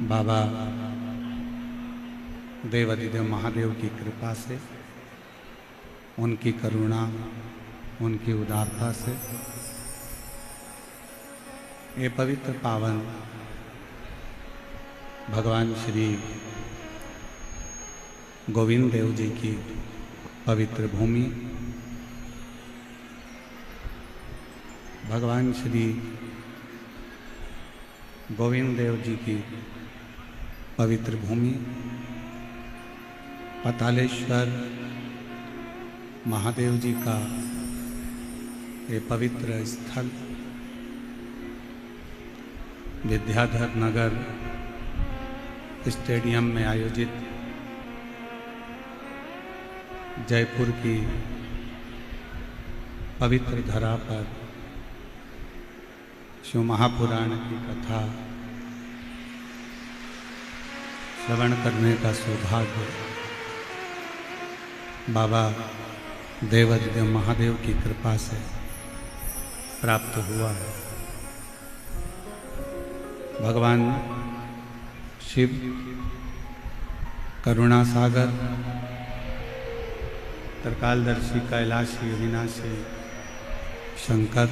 बाबा देवाधिदेव महादेव की कृपा से, उनकी करुणा, उनकी उदारता से ये पवित्र पावन भगवान श्री गोविंद देव जी की पवित्र भूमि, भगवान श्री गोविंद देव जी की पवित्र भूमि, पातालेश्वर महादेव जी का ये पवित्र स्थल, विद्याधर नगर स्टेडियम में आयोजित जयपुर की पवित्र धरा पर शिव महापुराण की कथा श्रवण करने का सौभाग्य बाबा देवाधिदेव महादेव की कृपा से प्राप्त हुआ है। भगवान शिव करुणा सागर, त्रिकालदर्शी, कैलाशी, अविनाशी शंकर,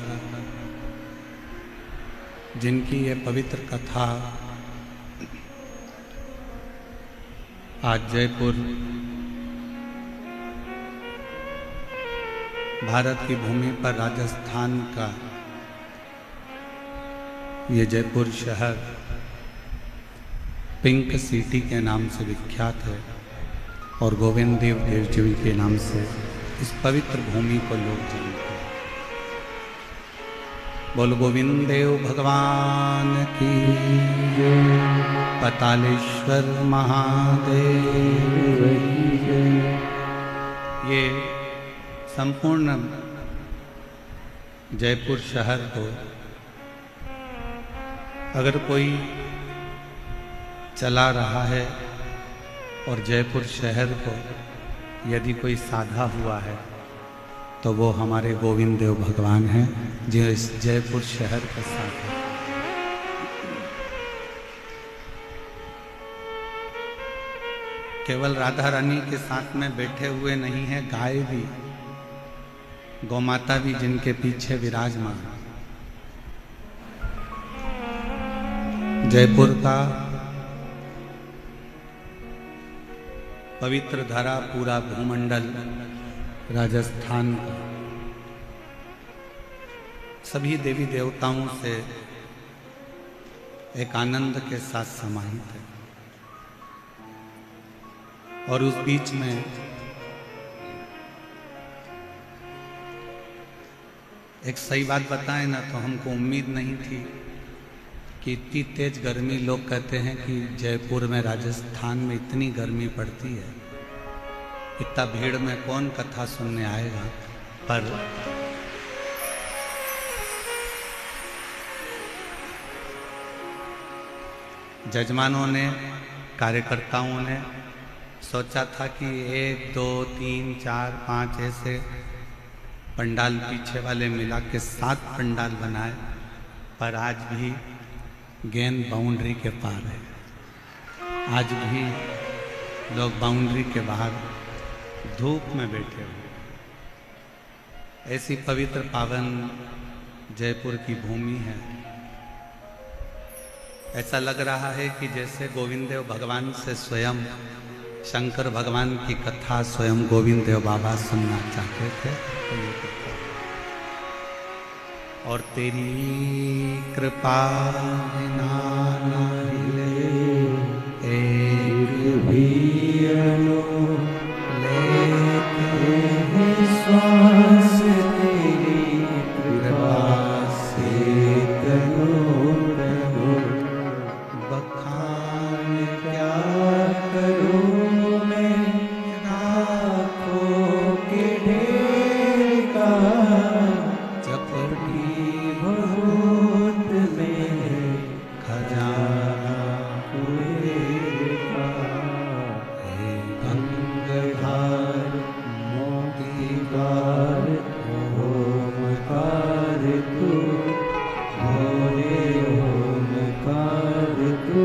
जिनकी ये पवित्र कथा आज जयपुर भारत की भूमि पर राजस्थान का ये जयपुर शहर पिंक सिटी के नाम से विख्यात है और गोविंद देव जी के नाम से इस पवित्र भूमि को लोग जानते हैं। बोल गोविंद देव भगवान की, पातालेश्वर महादेव की। ये संपूर्ण जयपुर शहर को अगर कोई चला रहा है और जयपुर शहर को यदि कोई साधा हुआ है तो वो हमारे गोविंद देव भगवान हैं, जो इस जयपुर शहर का साथ है। केवल राधा रानी के साथ में बैठे हुए नहीं है, गाय भी, गौमाता भी जिनके पीछे विराजमान। जयपुर का पवित्र धरा, पूरा भूमंडल, राजस्थान का सभी देवी देवताओं से एक आनंद के साथ समाहित है। और उस बीच में एक सही बात बताएं ना तो हमको उम्मीद नहीं थी कि इतनी तेज गर्मी, लोग कहते हैं कि जयपुर में, राजस्थान में इतनी गर्मी पड़ती है, इतना भीड़ में कौन कथा सुनने आएगा। पर जजमानों ने, कार्यकर्ताओं ने सोचा था कि 1, 2, 3, 4, 5 ऐसे पंडाल पीछे वाले मिला के 7 पंडाल बनाए, पर आज भी गेंद बाउंड्री के पार है। आज भी लोग बाउंड्री के बाहर धूप में बैठे हुए। ऐसी पवित्र पावन जयपुर की भूमि है। ऐसा लग रहा है कि जैसे गोविंद देव भगवान से स्वयं शंकर भगवान की कथा स्वयं गोविंद देव बाबा सुनना चाहते थे। तो ये कथा और तेरी कृपा बिना ना हिले एक भी अणु लेते हैं श्वास, तेरी कृपा से तनो तनो बखान क्या करूं मैं, राखों के ढेर का चपटी बहुत में खजाना पूरे का। हे गंगाधार मोती बार ओमकार तू, भोरे ओमकार तू,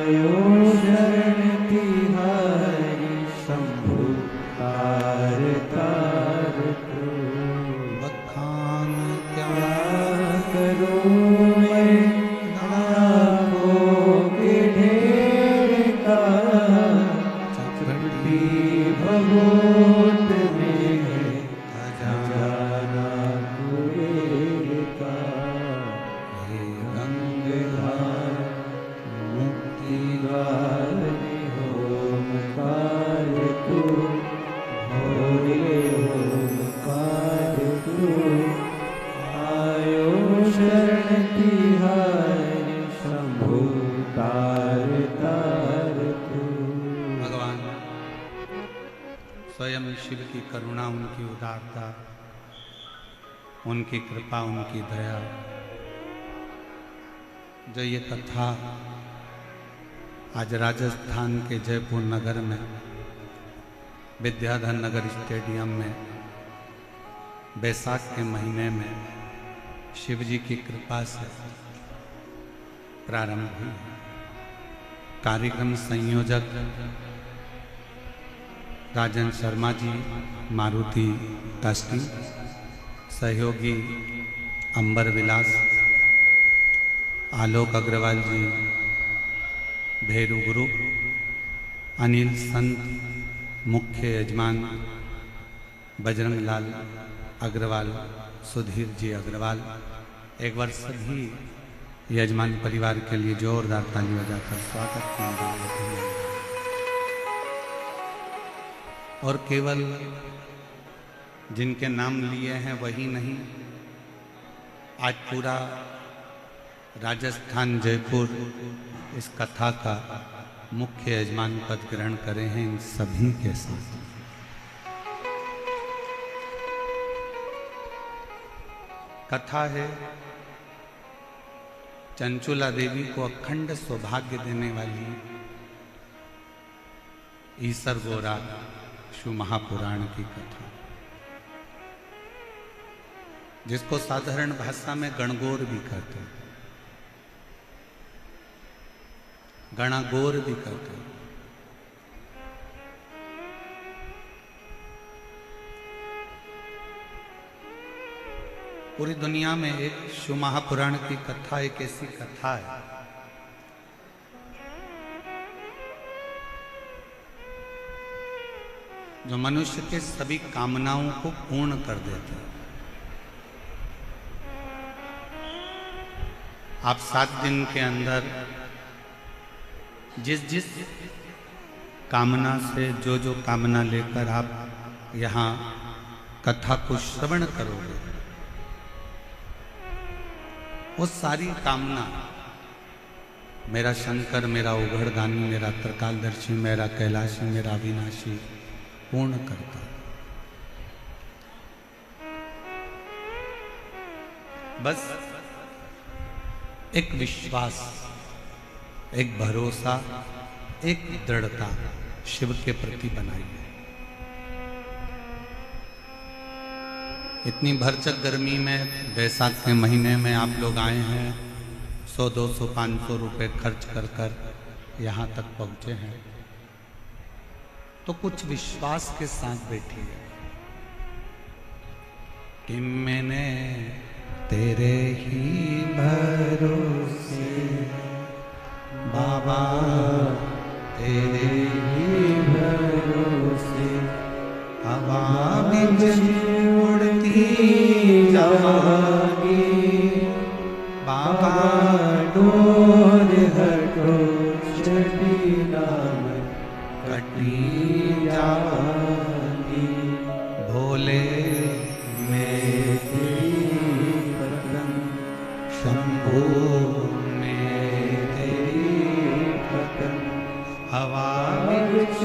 आयो शरण तिहारी शंभु तार तार तू। बखान क्या करूं मैं लाखों के ढेर का, चपटी भगोट में है खजाना कुबेर का। हे गंगाधर मुक्ति द्वार ओमकार तू, भोले ओमकार तू। आयो शरण तिहारी शंभु तार तार तू। भगवान स्वयं शिव की करुणा, उनकी उदारता, उनकी कृपा, उनकी दया, जो ये कथा आज राजस्थान के जयपुर नगर में विद्याधर नगर स्टेडियम में बैसाख के महीने में शिव जी की कृपा से प्रारंभ हुई। कार्यक्रम संयोजक राजन शर्मा जी, मारुति कास्टी, सहयोगी अंबर विलास, आलोक अग्रवाल जी, भैरू ग्रुप, अनिल संत, मुख्य यजमान बजरंग लाल अग्रवाल, सुधीर जी अग्रवाल। एक बार सभी यजमान परिवार के लिए जोरदार ताली बजाकर स्वागत कीजिए। और केवल जिनके नाम लिए हैं वही नहीं, आज पूरा राजस्थान जयपुर इस कथा का मुख्य यजमान पद ग्रहण करे हैं इन सभी के साथ। कथा है चंचुला देवी को अखंड सौभाग्य देने वाली ईसर गोरा शिव महापुराण की कथा, जिसको साधारण भाषा में गणगौर भी कहते हैं, गणागौर भी कहते हैं। पूरी दुनिया में एक शिव महापुराण की कथा एक ऐसी कथा है जो मनुष्य के सभी कामनाओं को पूर्ण कर देती है। आप 7 दिन के अंदर जिस जिस कामना से जो कामना लेकर आप यहाँ कथा को श्रवण करोगे, वो सारी कामना मेरा शंकर, मेरा उघड़दानी, मेरा त्रिकालदर्शी, मेरा कैलाशी, मेरा अविनाशी पूर्ण करता। बस एक विश्वास, एक भरोसा, एक दृढ़ता शिव के प्रति बनाइए। इतनी भरचक गर्मी में बैसाख के महीने में आप लोग आए हैं, 100, 200, 500 रुपए खर्च कर कर यहाँ तक पहुँचे हैं, तो कुछ विश्वास के साथ बैठिए कि मैंने तेरे ही भरोसे बाबा, तेरे ही भरोसे हवा बिच उड़ती जागी, बाबा डोर हटो छठी नाम कटी जागी, भोले में तेरी पतन, शंभू में तेरी पतन, हवा बिच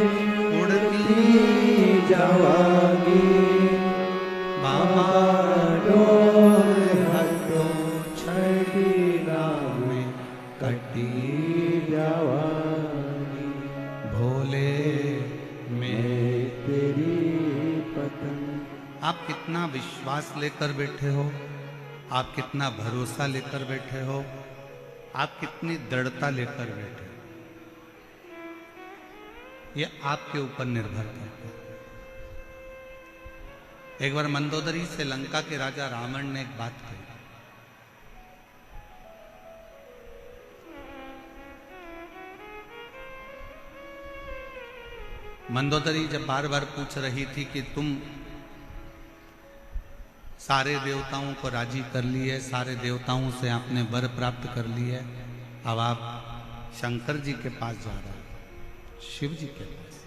उड़ती जागी, बाबा डोर हटो छठी नाम कटी जागी, भोले में तेरी पतन। आप कितना विश्वास लेकर बैठे हो, आप कितना भरोसा लेकर बैठे हो, आप कितनी दृढ़ता लेकर बैठे हो। ये आपके ऊपर निर्भर करता है। एक बार मंदोदरी से लंका के राजा रावण ने एक बात कही। मंदोदरी जब बार बार पूछ रही थी कि तुम सारे देवताओं को राजी कर लिए, सारे देवताओं से आपने वर प्राप्त कर लिए, अब आप शंकर जी के पास जा रहे हो, शिव जी के पास,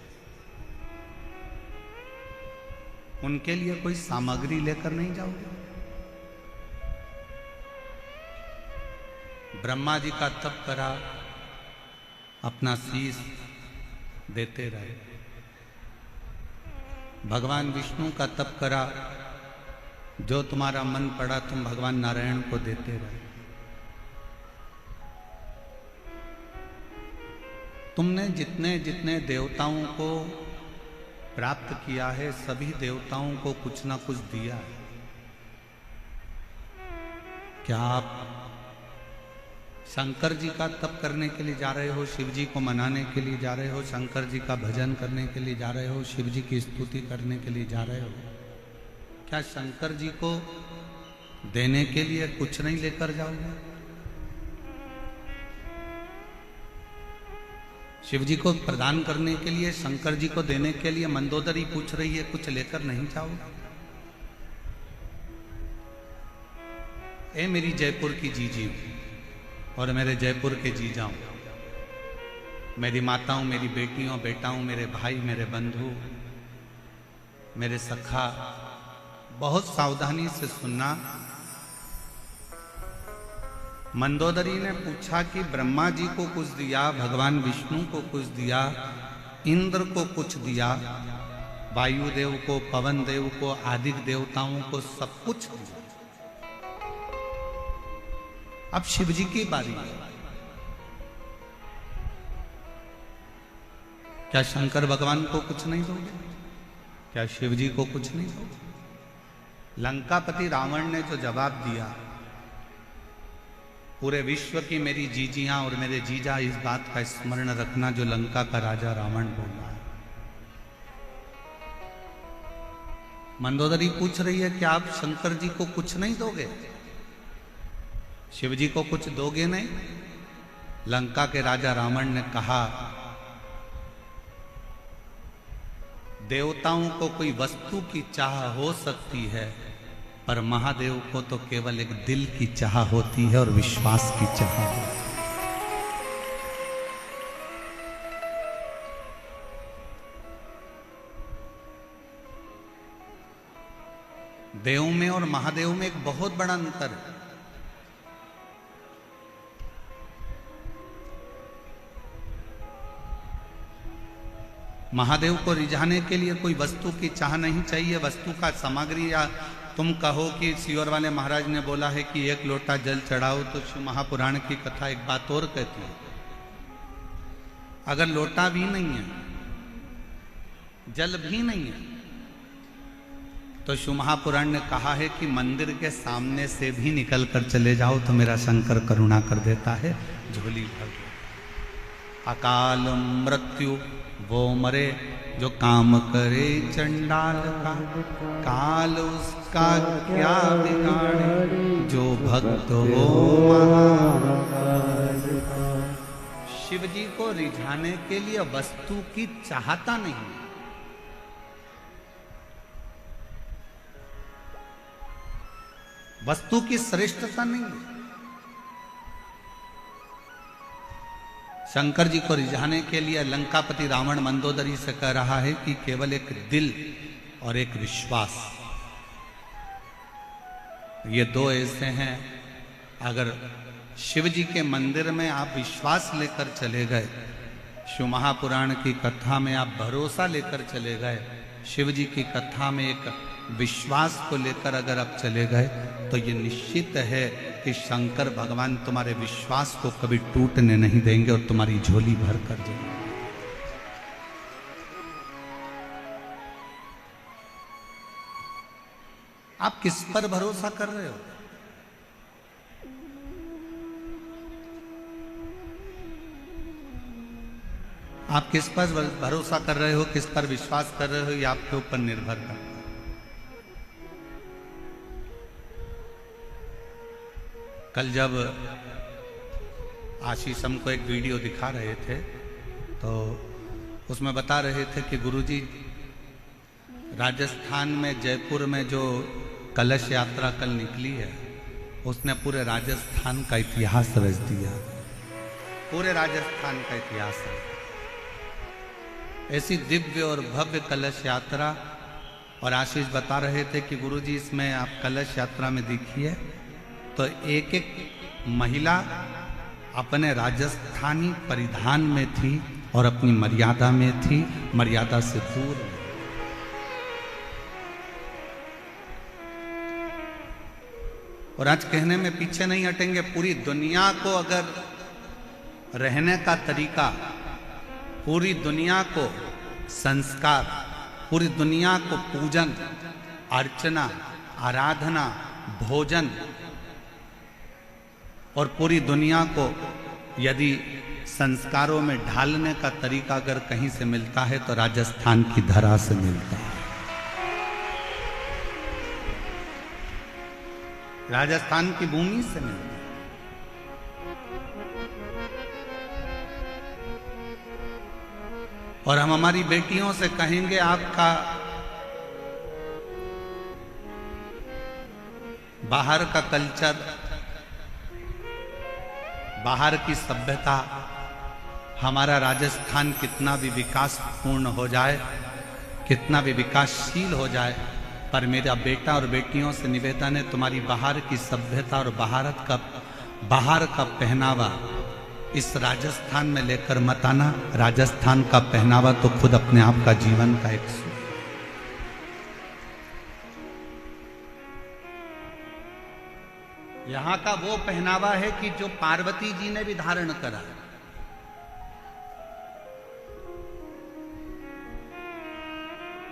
उनके लिए कोई सामग्री लेकर नहीं जाओगे? ब्रह्मा जी का तप करा, अपना शीश देते रहे। भगवान विष्णु का तप करा, जो तुम्हारा मन पड़ा तुम भगवान नारायण को देते रहे। तुमने जितने जितने देवताओं को प्राप्त किया है, सभी देवताओं को कुछ ना कुछ दिया है। क्या आप शंकर जी का तप करने के लिए जा रहे हो, शिव जी को मनाने के लिए जा रहे हो, शंकर जी का भजन करने के लिए जा रहे हो, शिव जी की स्तुति करने के लिए जा रहे हो? क्या शंकर जी को देने के लिए कुछ नहीं लेकर जाओगे? शिव जी को प्रदान करने के लिए, शंकर जी को देने के लिए मंदोदरी पूछ रही है, कुछ लेकर नहीं जाओगे? ए मेरी जयपुर की जीजी और मेरे जयपुर के जीजाओं, मेरी माताओं, मेरी बेटियों, बेटाओं, मेरे भाई, मेरे बंधु, मेरे सखा, बहुत सावधानी से सुनना। मंदोदरी ने पूछा कि ब्रह्मा जी को कुछ दिया, भगवान विष्णु को कुछ दिया, इंद्र को कुछ दिया, वायुदेव को, पवन देव को, आदिक देवताओं को सब कुछ दिया। अब शिव जी की बारी है। क्या शंकर भगवान को कुछ नहीं दोगे? क्या शिव जी को कुछ नहीं दोगे? लंकापति रावण ने जो जवाब दिया, पूरे विश्व की मेरी जीजियां और मेरे जीजा इस बात का स्मरण रखना जो लंका का राजा रावण बोल रहा है। मंदोदरी पूछ रही है कि आप शंकर जी को कुछ नहीं दोगे, शिव जी को कुछ दोगे नहीं? लंका के राजा रावण ने कहा, देवताओं को कोई वस्तु की चाह हो सकती है, पर महादेव को तो केवल एक दिल की चाह होती है और विश्वास की चाह होती है। देव में और महादेव में एक बहुत बड़ा अंतर है। महादेव को रिझाने के लिए कोई वस्तु की चाह नहीं चाहिए, वस्तु का सामग्री, या तुम कहो कि सियोर वाले महाराज ने बोला है कि एक लोटा जल चढ़ाओ, तो शिव महापुराण की कथा एक बात और कहती है, अगर लोटा भी नहीं है, जल भी नहीं है, तो शिव महापुराण ने कहा है कि मंदिर के सामने से भी निकल कर चले जाओ तो मेरा शंकर करुणा कर देता है, झोली भर। अकाल मृत्यु वो मरे जो काम करे चंडाल का, काल उसका क्या बिगाड़े जो भक्त हो महाकाल का। शिव जी को रिझाने के लिए वस्तु की चाहता नहीं, वस्तु की श्रेष्ठता नहीं। शंकर जी को रिझाने के लिए लंकापति रावण मंदोदरी से कह रहा है कि केवल एक दिल और एक विश्वास, ये दो ऐसे हैं। अगर शिव जी के मंदिर में आप विश्वास लेकर चले गए, शिव महापुराण की कथा में आप भरोसा लेकर चले गए, शिव जी की कथा में एक विश्वास को लेकर अगर आप चले गए, तो ये निश्चित है कि शंकर भगवान तुम्हारे विश्वास को कभी टूटने नहीं देंगे और तुम्हारी झोली भर कर देंगे। आप किस पर भरोसा कर रहे हो? आप किस पर भरोसा कर रहे हो, किस पर विश्वास कर रहे हो, ये आपके ऊपर निर्भर करता है। कल जब आशीष हमको एक वीडियो दिखा रहे थे तो उसमें बता रहे थे कि गुरुजी राजस्थान में जयपुर में जो कलश यात्रा कल निकली है उसने पूरे राजस्थान का इतिहास रच दिया, पूरे राजस्थान का इतिहास है। ऐसी दिव्य और भव्य कलश यात्रा। और आशीष बता रहे थे कि गुरुजी इसमें आप कलश यात्रा में देखिए तो एक एक महिला अपने राजस्थानी परिधान में थी और अपनी मर्यादा में थी, मर्यादा से दूर। और आज कहने में पीछे नहीं हटेंगे, पूरी दुनिया को अगर रहने का तरीका, पूरी दुनिया को संस्कार, पूरी दुनिया को पूजन अर्चना आराधना भोजन और पूरी दुनिया को यदि संस्कारों में ढालने का तरीका अगर कहीं से मिलता है तो राजस्थान की धरा से मिलता है। राजस्थान की भूमि से मिलता है। और हम हमारी बेटियों से कहेंगे आपका बाहर का कल्चर, बाहर की सभ्यता, हमारा राजस्थान कितना भी विकासपूर्ण हो जाए, कितना भी विकासशील हो जाए, पर मेरा बेटा और बेटियों से निवेदन है तुम्हारी बाहर की सभ्यता और बाहर का पहनावा इस राजस्थान में लेकर मत आना। राजस्थान का पहनावा तो खुद अपने आप का जीवन का एक यहां का वो पहनावा है कि जो पार्वती जी ने भी धारण करा।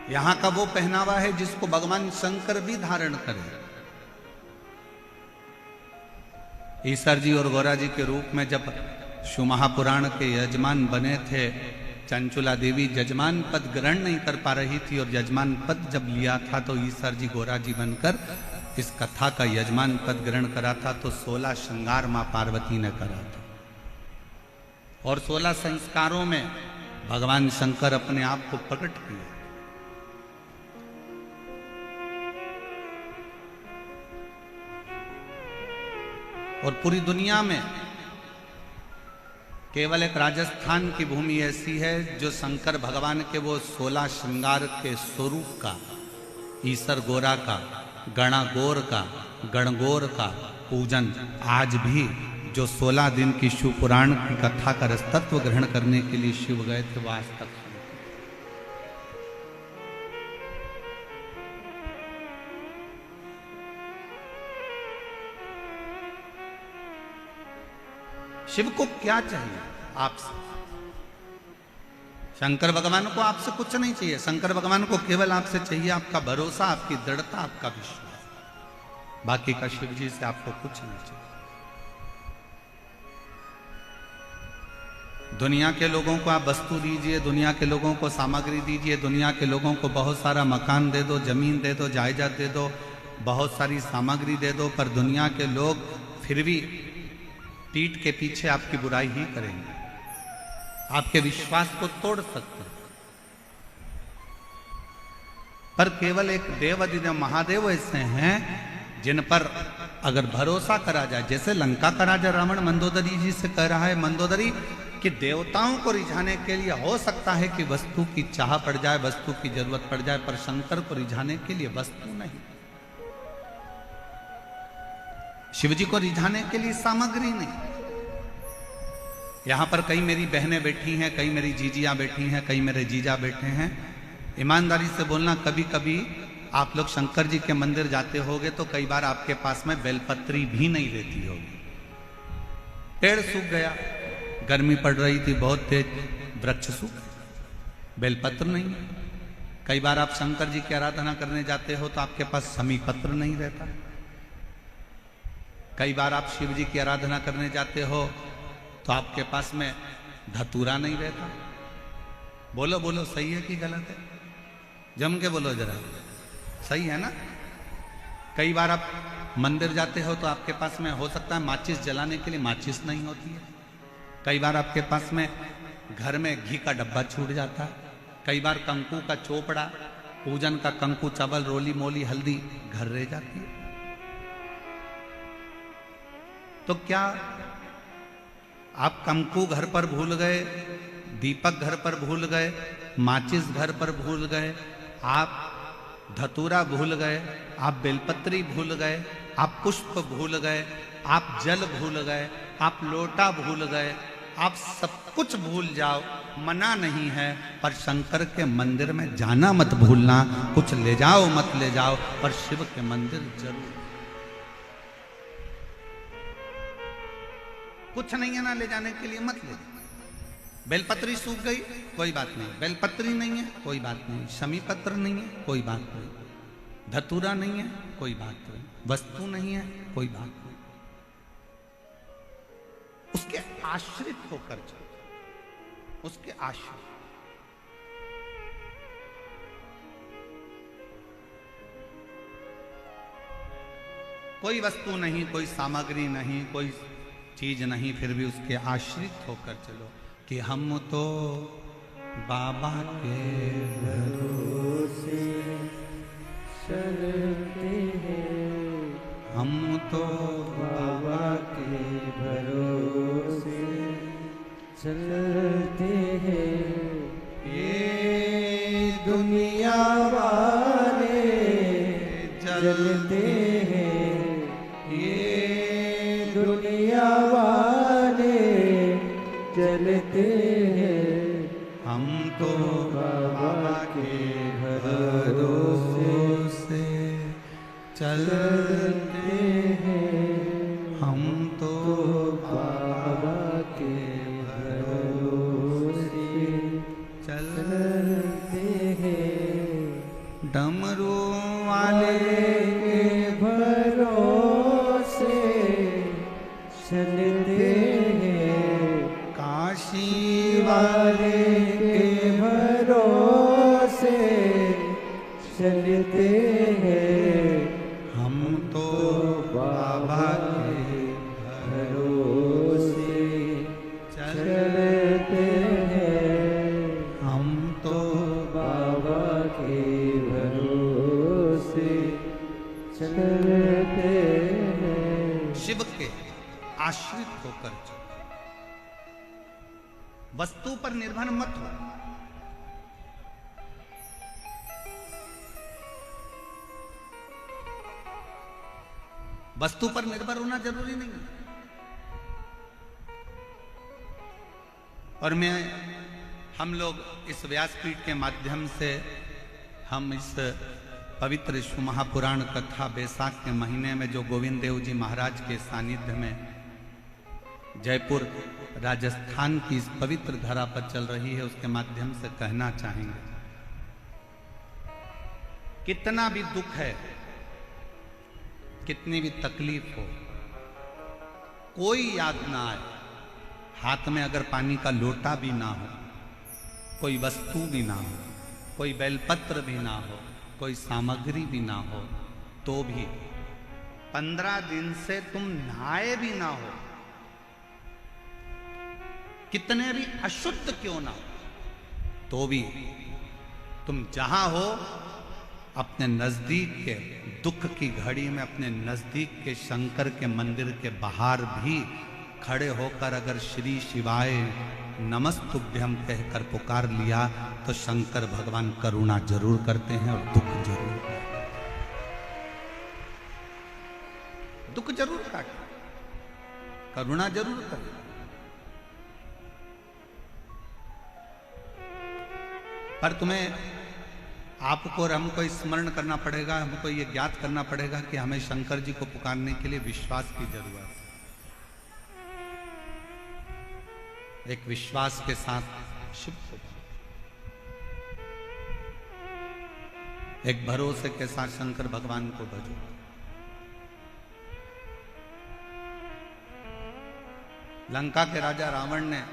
यहां का वो पहनावा है जिसको भगवान शंकर भी धारण करे। ईश्वर जी और गौरा जी के रूप में जब शिव महापुराण के यजमान बने थे, चंचुला देवी यजमान पद ग्रहण नहीं कर पा रही थी और यजमान पद जब लिया था तो ईश्वर जी गौरा जी बनकर इस कथा का यजमान पद ग्रहण करा था। तो 16 श्रृंगार मां पार्वती ने करा था और 16 संस्कारों में भगवान शंकर अपने आप को प्रकट किया। और पूरी दुनिया में केवल एक राजस्थान की भूमि ऐसी है जो शंकर भगवान के वो 16 श्रृंगार के स्वरूप का, ईसर गोरा का, गणागौर का, गणगौर का पूजन आज भी जो 16 दिन की शिव पुराण की कथा का रसतत्व ग्रहण करने के लिए शिव गए थे वो आज तक। शिव को क्या चाहिए आपसे? शंकर भगवान को आपसे कुछ नहीं चाहिए। शंकर भगवान को केवल आपसे चाहिए आपका भरोसा, आपकी दृढ़ता, आपका विश्वास। बाकी का शिव जी से आपको कुछ नहीं चाहिए। दुनिया के लोगों को आप वस्तु दीजिए, दुनिया के लोगों को सामग्री दीजिए, दुनिया के लोगों को बहुत सारा मकान दे दो, जमीन दे दो, जायदाद दे दो, बहुत सारी सामग्री दे दो, पर दुनिया के लोग फिर भी पीठ के पीछे आपकी बुराई ही करेंगे, आपके विश्वास को तोड़ सकते हैं। पर केवल एक देवाधिदेव महादेव ऐसे हैं जिन पर अगर भरोसा करा जाए, जैसे लंका का राजा रावण मंदोदरी जी से कह रहा है, मंदोदरी कि देवताओं को रिझाने के लिए हो सकता है कि वस्तु की चाह पड़ जाए, वस्तु की जरूरत पड़ जाए, पर शंकर को रिझाने के लिए वस्तु नहीं, शिवजी को रिझाने के लिए सामग्री नहीं। यहां पर कई मेरी बहनें बैठी हैं, कई मेरी जीजियां बैठी हैं, कई मेरे जीजा बैठे हैं। ईमानदारी से बोलना, कभी कभी आप लोग शंकर जी के मंदिर जाते होगे तो कई बार आपके पास में बेलपत्री भी नहीं रहती होगी। पेड़ सूख गया, गर्मी पड़ रही थी बहुत तेज, वृक्ष सूख, बेलपत्र नहीं। कई बार आप शंकर जी की आराधना करने जाते हो तो आपके पास समी पत्र नहीं रहता। कई बार आप शिव जी की आराधना करने जाते हो तो आपके पास में धतूरा नहीं रहता। बोलो बोलो, सही है कि गलत है? जम के बोलो जरा, सही है ना? कई बार आप मंदिर जाते हो तो आपके पास में हो सकता है माचिस जलाने के लिए माचिस नहीं होती है। कई बार आपके पास में घर में घी का डब्बा छूट जाता है। कई बार कंकु का चोपड़ा, पूजन का कंकु, चावल, रोली मोली, हल्दी घर रह जाती है। तो क्या आप कंकु घर पर भूल गए, दीपक घर पर भूल गए, माचिस घर पर भूल गए, आप धतूरा भूल गए, आप बेलपत्री भूल गए, आप पुष्प भूल गए, आप जल भूल गए, आप लोटा भूल गए, आप सब कुछ भूल जाओ, मना नहीं है, पर शंकर के मंदिर में जाना मत भूलना। कुछ ले जाओ मत ले जाओ, पर शिव के मंदिर जरूर। कुछ नहीं है ना ले जाने के लिए, मत ले जाओ। बेलपत्री सूख गई, कोई बात नहीं। बेलपत्री नहीं है, कोई बात नहीं। शमी पत्र नहीं है, कोई बात नहीं। धतूरा नहीं है, कोई बात नहीं। वस्तु नहीं है, कोई बात नहीं। उसके आश्रित होकर चलो, उसके आश्रित। कोई वस्तु नहीं, कोई सामग्री नहीं, कोई चीज नहीं, फिर भी उसके आश्रित होकर चलो कि हम तो बाबा के भरोसे चलते हैं, हम तो बाबा के भरोसे चलते हैं। ये दुनिया वाले जलते हैं, ये दुनिया वाले जलते हैं। हम तो बाबा के भरोसे चलते हैं, हम तो बाबा के भरोसे चलते हैं। डमरू वाले के भरोसे चलते हैं, काशी वाले के भरोसे चलते हैं। हम तो बाबा के भरोसे चलते हैं, हम तो बाबा के भरोसे चलते हैं। शिव के आश्रित होकर चलो। वस्तु पर निर्भर मत हो। वस्तु पर निर्भर होना जरूरी नहीं है। और हम लोग इस व्यासपीठ के माध्यम से हम इस पवित्र विश्व महापुराण कथा बैसाख के महीने में जो गोविंद देव जी महाराज के सानिध्य में जयपुर राजस्थान की इस पवित्र धरा पर चल रही है, उसके माध्यम से कहना चाहेंगे, कितना भी दुख है, कितनी भी तकलीफ हो, कोई याद ना आए, हाथ में अगर पानी का लोटा भी ना हो, कोई वस्तु भी ना हो, कोई बेलपत्र भी ना हो, कोई सामग्री भी ना हो, तो भी 15 दिन से तुम नहाए भी ना हो, कितने भी अशुद्ध क्यों ना हो, तो भी तुम जहां हो अपने नजदीक के दुख की घड़ी में अपने नजदीक के शंकर के मंदिर के बाहर भी खड़े होकर अगर श्री शिवाय नमस्तुभ्यम कहकर पुकार लिया तो शंकर भगवान करुणा जरूर करते हैं और दुख जरूर, दुख जरूर काटे, करुणा जरूर करे। पर तुम्हें आपको और हमको स्मरण करना पड़ेगा, हमको ये ज्ञात करना पड़ेगा कि हमें शंकर जी को पुकारने के लिए विश्वास की जरूरत है। एक विश्वास के साथ शिव को, एक भरोसे के साथ शंकर भगवान को भजो। लंका के राजा रावण ने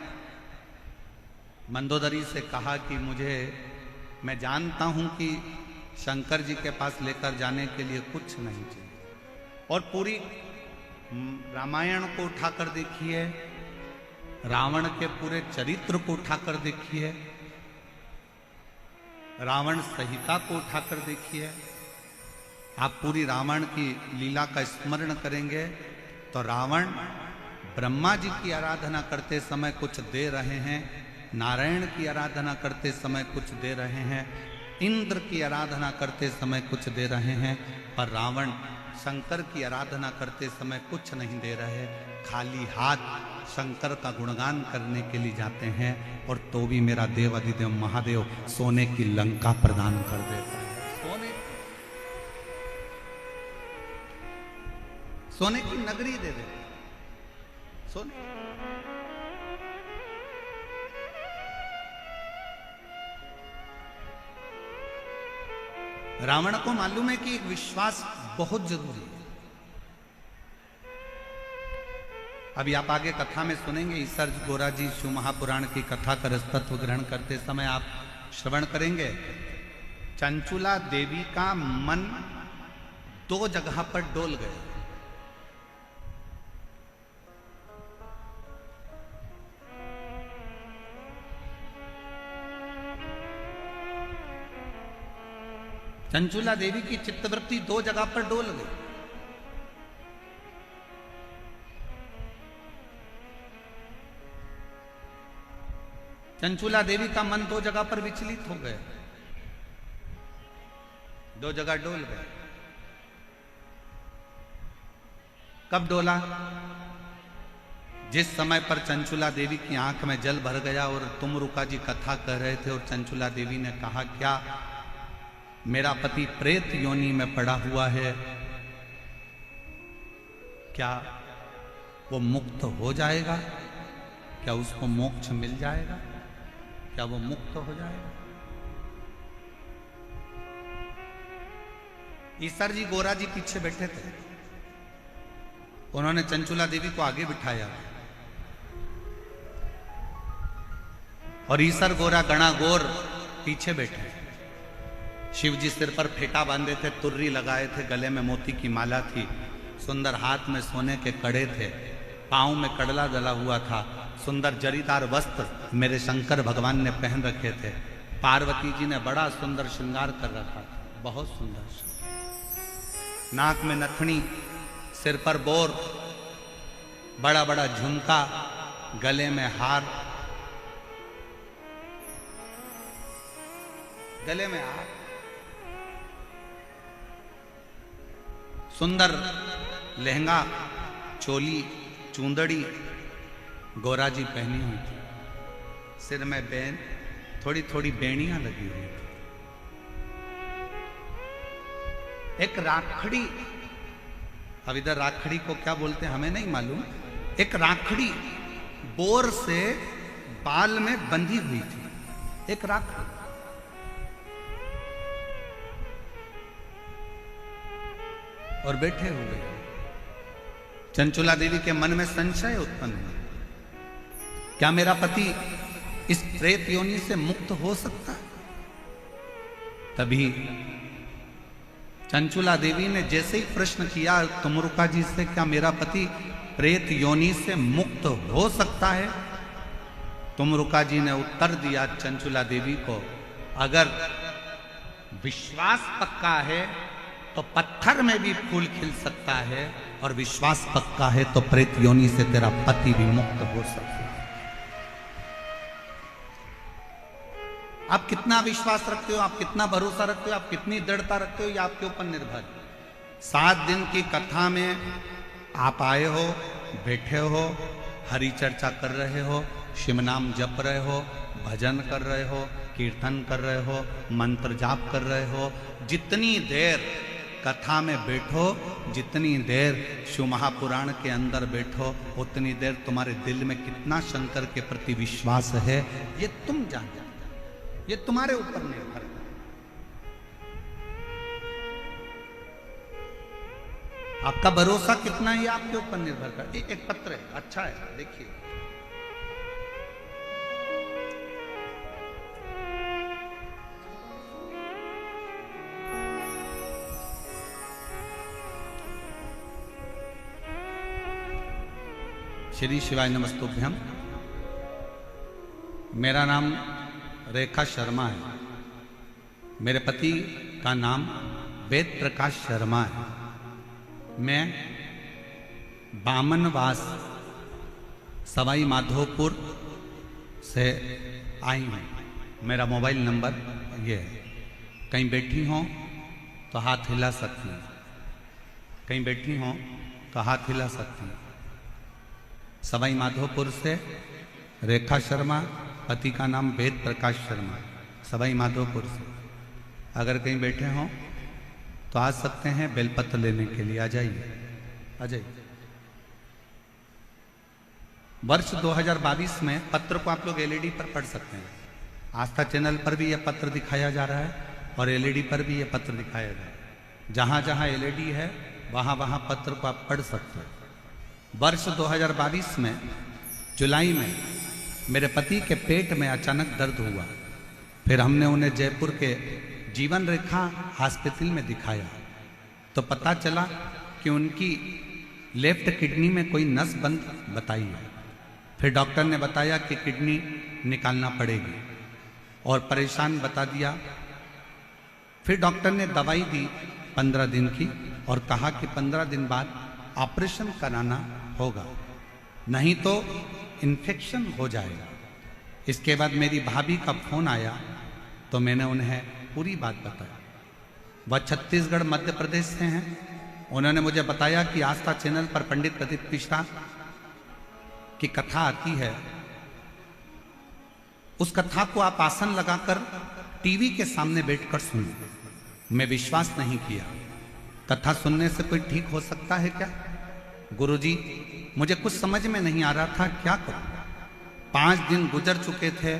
मंदोदरी से कहा कि मैं जानता हूं कि शंकर जी के पास लेकर जाने के लिए कुछ नहीं चाहिए, और पूरी रामायण को उठाकर देखिए, रावण के पूरे चरित्र को उठाकर देखिए, रावण संहिता को उठाकर देखिए, आप पूरी रावण की लीला का स्मरण करेंगे तो रावण ब्रह्मा जी की आराधना करते समय कुछ दे रहे हैं, नारायण की आराधना करते समय कुछ दे रहे हैं, इंद्र की आराधना करते समय कुछ दे रहे हैं, पर रावण शंकर की आराधना करते समय कुछ नहीं दे रहे, खाली हाथ शंकर का गुणगान करने के लिए जाते हैं, और तो भी मेरा देव अधिदेव महादेव सोने की लंका प्रदान कर देता है। सोने की नगरी दे देते, सोने। रावण को मालूम है कि एक विश्वास बहुत जरूरी है। अभी आप आगे कथा में सुनेंगे, ईसर गोरा जी शिव महापुराण की कथा का रसतत्व ग्रहण करते समय आप श्रवण करेंगे, चंचुला देवी का मन 2 जगह पर डोल गए। चंचुला देवी की चित्तवृत्ति 2 जगह पर डोल गई। चंचुला देवी का मन 2 जगह पर विचलित हो गया, 2 जगह डोल गए। कब डोला? जिस समय पर चंचुला देवी की आंख में जल भर गया और तुमरुका जी कथा कर रहे थे, और चंचुला देवी ने कहा, क्या मेरा पति प्रेत योनि में पड़ा हुआ है, क्या वो मुक्त हो जाएगा? क्या उसको मोक्ष मिल जाएगा? क्या वो मुक्त हो जाएगा? ईसर जी गोरा जी पीछे बैठे थे, उन्होंने चंचुला देवी को आगे बिठाया, और ईसर गोरा गणा गोर पीछे बैठे। शिव जी सिर पर फेटा बांधे थे, तुर्री लगाए थे, गले में मोती की माला थी, सुंदर हाथ में सोने के कड़े थे, पांव में कड़ला डला हुआ था, सुंदर जरीदार वस्त्र मेरे शंकर भगवान ने पहन रखे थे। पार्वती जी ने बड़ा सुंदर श्रृंगार कर रखा था, बहुत सुंदर, नाक में नथनी, सिर पर बोर, बड़ा बड़ा झुमका, गले में हार, गले में हार, सुंदर लहंगा, चोली, चूंदड़ी गोरा जी पहनी हुई थी, सिर में बैन, थोड़ी थोड़ी बेड़ियां लगी हुई थी। एक राखड़ी, अब इधर राखड़ी को क्या बोलते हैं हमें नहीं मालूम, एक राखड़ी बोर से बाल में बंधी हुई थी, एक राखड़ी। और बैठे हुए चंचुला देवी के मन में संशय उत्पन्न हुआ, क्या मेरा पति इस प्रेत योनि से मुक्त हो सकता है? तभी चंचुला देवी ने जैसे ही प्रश्न किया तुमरुका जी से, क्या मेरा पति प्रेत योनि से मुक्त हो सकता है? तुमरुका जी ने उत्तर दिया चंचुला देवी को, अगर विश्वास पक्का है तो पत्थर में भी फूल खिल सकता है, और विश्वास पक्का है तो प्रेत योनि से तेरा पति भी मुक्त हो सकता है। आप कितना विश्वास रखते हो, आप कितना भरोसा रखते हो, आप कितनी दृढ़ता रखते हो, ये आपके ऊपर निर्भर है। 7 दिन की कथा में आप आए हो, बैठे हो, हरि चर्चा कर रहे हो, शिव नाम जप रहे हो, भजन कर रहे हो, कीर्तन कर रहे हो, मंत्र जाप कर रहे हो, जितनी देर कथा में बैठो, जितनी देर शिव महापुराण के अंदर बैठो, उतनी देर तुम्हारे दिल में कितना शंकर के प्रति विश्वास है ये तुम जानते, ये तुम्हारे ऊपर निर्भर है। आपका भरोसा कितना है आपके ऊपर निर्भर कर। एक पत्र है, अच्छा है, देखिए श्री शिवाय नमस्तुभ्यम। मेरा नाम रेखा शर्मा है। मेरे पति का नाम वेद प्रकाश शर्मा है। मैं बामनवास सवाई माधोपुर से आई हूँ। मेरा मोबाइल नंबर ये है। कहीं बैठी हों तो हाथ हिला सकती हैं, कहीं बैठी हों तो हाथ हिला सकती हैं। सवाई माधोपुर से रेखा शर्मा, पति का नाम वेद प्रकाश शर्मा, सवाई माधोपुर से। अगर कहीं बैठे हों तो आ सकते हैं बेलपत्र लेने के लिए। आ जाइए, आ जाइए। वर्ष 2022 में पत्र को आप लोग एलईडी पर पढ़ सकते हैं। आस्था चैनल पर भी यह पत्र दिखाया जा रहा है और एलईडी पर भी यह पत्र दिखाया जा रहा है। जहाँ जहाँ एलईडी है वहाँ वहाँ पत्र को आप पढ़ सकते हैं। वर्ष 2022 में जुलाई में मेरे पति के पेट में अचानक दर्द हुआ। फिर हमने उन्हें जयपुर के जीवन रेखा हॉस्पिटल में दिखाया तो पता चला कि उनकी लेफ्ट किडनी में कोई नस बंद बताई है। फिर डॉक्टर ने बताया कि किडनी निकालना पड़ेगी और परेशान बता दिया। फिर डॉक्टर ने दवाई दी 15 दिन की और कहा कि 15 दिन बाद ऑपरेशन कराना होगा, नहीं तो इन्फेक्शन हो जाएगा। इसके बाद मेरी भाभी का फोन आया तो मैंने उन्हें पूरी बात बताई। वह छत्तीसगढ़ मध्य प्रदेश से हैं। उन्होंने मुझे बताया कि आस्था चैनल पर पंडित प्रदीप मिश्रा की कथा आती है, उस कथा को आप आसन लगाकर टीवी के सामने बैठकर सुनिए। मैं विश्वास नहीं किया। कथा सुनने से कोई ठीक हो सकता है क्या? गुरुजी, मुझे कुछ समझ में नहीं आ रहा था, क्या करूं। 5 दिन गुजर चुके थे।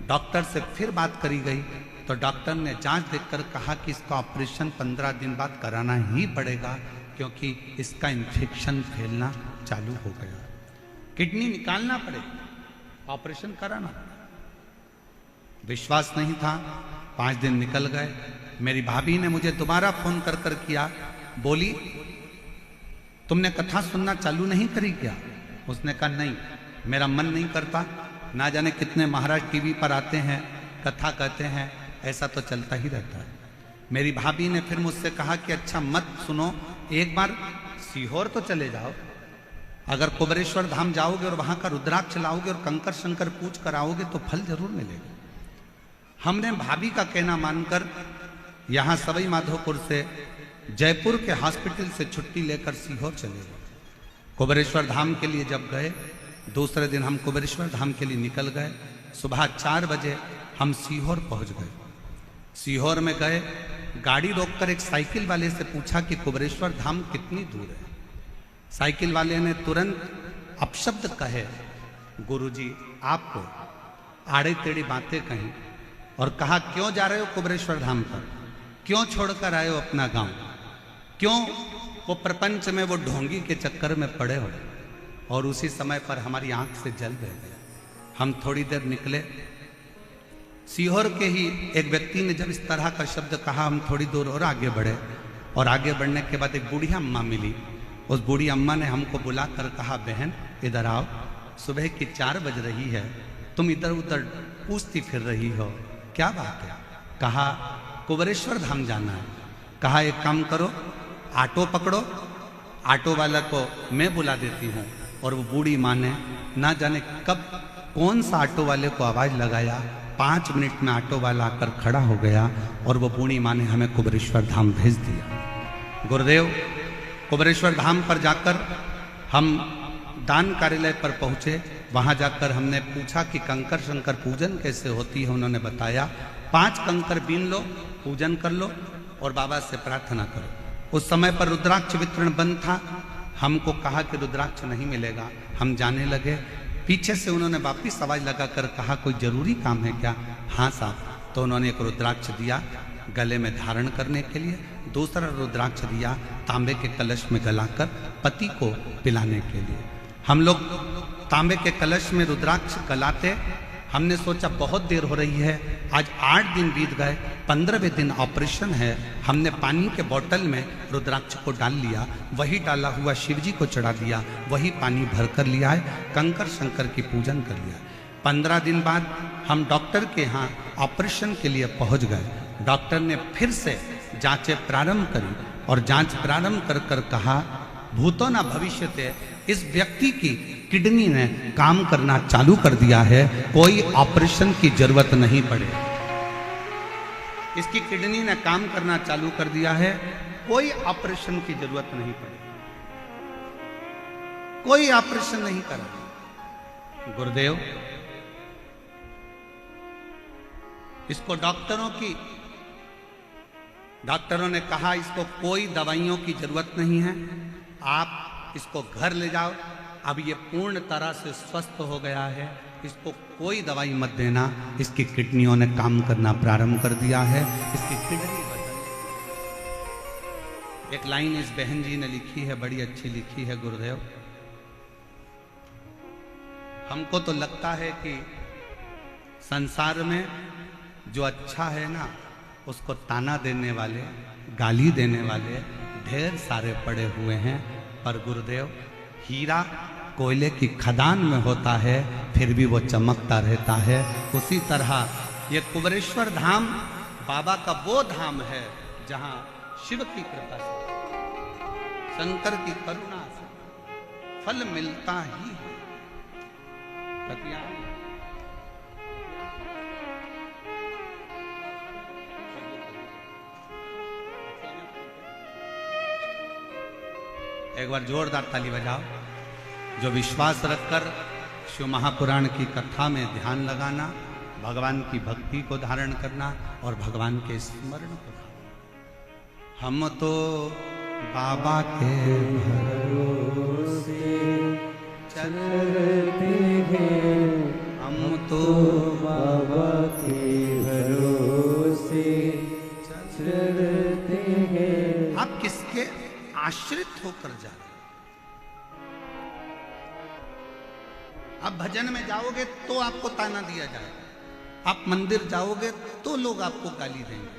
डॉक्टर से फिर बात करी गई तो डॉक्टर ने जांच देखकर कहा कि इसका ऑपरेशन 15 दिन बाद कराना ही पड़ेगा क्योंकि इसका इन्फेक्शन फैलना चालू हो गया। किडनी निकालना पड़ेगा, ऑपरेशन कराना। विश्वास नहीं था। 5 दिन निकल गए। मेरी भाभी ने मुझे दोबारा फोन कर कर किया, बोली तुमने कथा सुनना चालू नहीं करी क्या? उसने कहा नहीं, मेरा मन नहीं करता। ना जाने कितने महाराज टीवी पर आते हैं, कथा कहते हैं, ऐसा तो चलता ही रहता है। मेरी भाभी ने फिर मुझसे कहा कि अच्छा मत सुनो, एक बार सीहोर तो चले जाओ। अगर कुबरेश्वर धाम जाओगे और वहां का रुद्राक्ष लाओगे और कंकर शंकर पूछ कर आओगे तो फल जरूर मिलेगा। हमने भाभी का कहना मानकर यहाँ सवाई माधोपुर से जयपुर के हॉस्पिटल से छुट्टी लेकर सीहोर चले गए। कुबरेश्वर धाम के लिए जब गए, दूसरे दिन हम कुबरेश्वर धाम के लिए निकल गए। सुबह 4 बजे हम सीहोर पहुंच गए। सीहोर में गए, गाड़ी रोककर एक साइकिल वाले से पूछा कि कुबरेश्वर धाम कितनी दूर है। साइकिल वाले ने तुरंत अपशब्द कहे, गुरुजी आपको आड़े टेढ़ी बातें कहीं और कहा क्यों जा रहे हो कुबरेश्वर धाम पर, क्यों छोड़कर आए हो अपना गांव, क्यों वो प्रपंच में वो ढोंगी के चक्कर में पड़े हो। और उसी समय पर हमारी आंख से जल बह गया। हम थोड़ी देर निकले। सीहोर के ही एक व्यक्ति ने जब इस तरह का शब्द कहा, हम थोड़ी दूर और आगे बढ़े और आगे बढ़ने के बाद एक बूढ़ी अम्मा मिली। उस बूढ़ी अम्मा ने हमको बुलाकर कहा, बहन इधर आओ, सुबह की 4 बज रही है, तुम इधर उधर पूछती फिर रही हो, क्या बात है? कहा कुबरेश्वर धाम जाना है। कहा एक काम करो, ऑटो पकड़ो, ऑटो वाला को मैं बुला देती हूँ। और वो बूढ़ी माँ ने ना जाने कब कौन सा ऑटो वाले को आवाज़ लगाया, 5 मिनट में ऑटो वाला आकर खड़ा हो गया और वो बूढ़ी माँ ने हमें कुबरेश्वर धाम भेज दिया। गुरुदेव, कुबरेश्वर धाम पर जाकर हम दान कार्यालय पर पहुँचे। वहाँ जाकर हमने पूछा कि कंकर शंकर पूजन कैसे होती है। उन्होंने बताया 5 कंकर बीन लो, पूजन कर लो और बाबा से प्रार्थना करो। उस समय पर रुद्राक्ष वितरण बंद था। हमको कहा कि रुद्राक्ष नहीं मिलेगा। हम जाने लगे। पीछे से उन्होंने वापिस आवाज लगाकर कहा कोई जरूरी काम है क्या? हाँ साहब। तो उन्होंने एक रुद्राक्ष दिया गले में धारण करने के लिए, दूसरा रुद्राक्ष दिया तांबे के कलश में गलाकर पति को पिलाने के लिए। हम लोग तांबे के कलश में रुद्राक्ष गलाते हमने सोचा बहुत देर हो रही है, आज 8 दिन बीत गए, 15वें दिन ऑपरेशन है। हमने पानी के बोतल में रुद्राक्ष को डाल लिया, वही डाला हुआ शिव जी को चढ़ा दिया, वही पानी भर कर लिया है, कंकर शंकर की पूजन कर लिया। 15 दिन बाद हम डॉक्टर के यहाँ ऑपरेशन के लिए पहुँच गए। डॉक्टर ने फिर से जांचें प्रारंभ करी और जांच प्रारंभ कर कर कहा, भूतो न भविष्यते, इस व्यक्ति की किडनी ने काम करना चालू कर दिया है, कोई ऑपरेशन की जरूरत नहीं पड़े। इसकी किडनी ने काम करना चालू कर दिया है, कोई ऑपरेशन की जरूरत नहीं पड़े, कोई ऑपरेशन नहीं करा। गुरुदेव, इसको डॉक्टरों ने कहा इसको कोई दवाइयों की जरूरत नहीं है, आप इसको घर ले जाओ, अब ये पूर्ण तरह से स्वस्थ हो गया है, इसको कोई दवाई मत देना, इसकी किडनियों ने काम करना प्रारंभ कर दिया है, इसकी किडनी बदल। एक लाइन इस बहन जी ने लिखी है, बड़ी अच्छी लिखी है। गुरुदेव, हमको तो लगता है कि संसार में जो अच्छा है ना, उसको ताना देने वाले, गाली देने वाले ढेर सारे पड़े हुए हैं, पर गुरुदेव, हीरा कोयले की खदान में होता है, फिर भी वो चमकता रहता है। उसी तरह ये कुबरेश्वर धाम बाबा का वो धाम है जहां शिव की कृपा से, शंकर की करुणा से फल मिलता ही है। एक बार जोरदार ताली बजाओ। जो विश्वास रखकर शिव महापुराण की कथा में ध्यान लगाना, भगवान की भक्ति को धारण करना और भगवान के स्मरण को धारण। हम तो बाबा के भरोसे चलते हैं, हम तो बाबा के भरोसे चलते हैं। आप किसके आश्रित होकर जा रहे? आप भजन में जाओगे तो आपको ताना दिया जाएगा, आप मंदिर जाओगे तो लोग आपको गाली देंगे,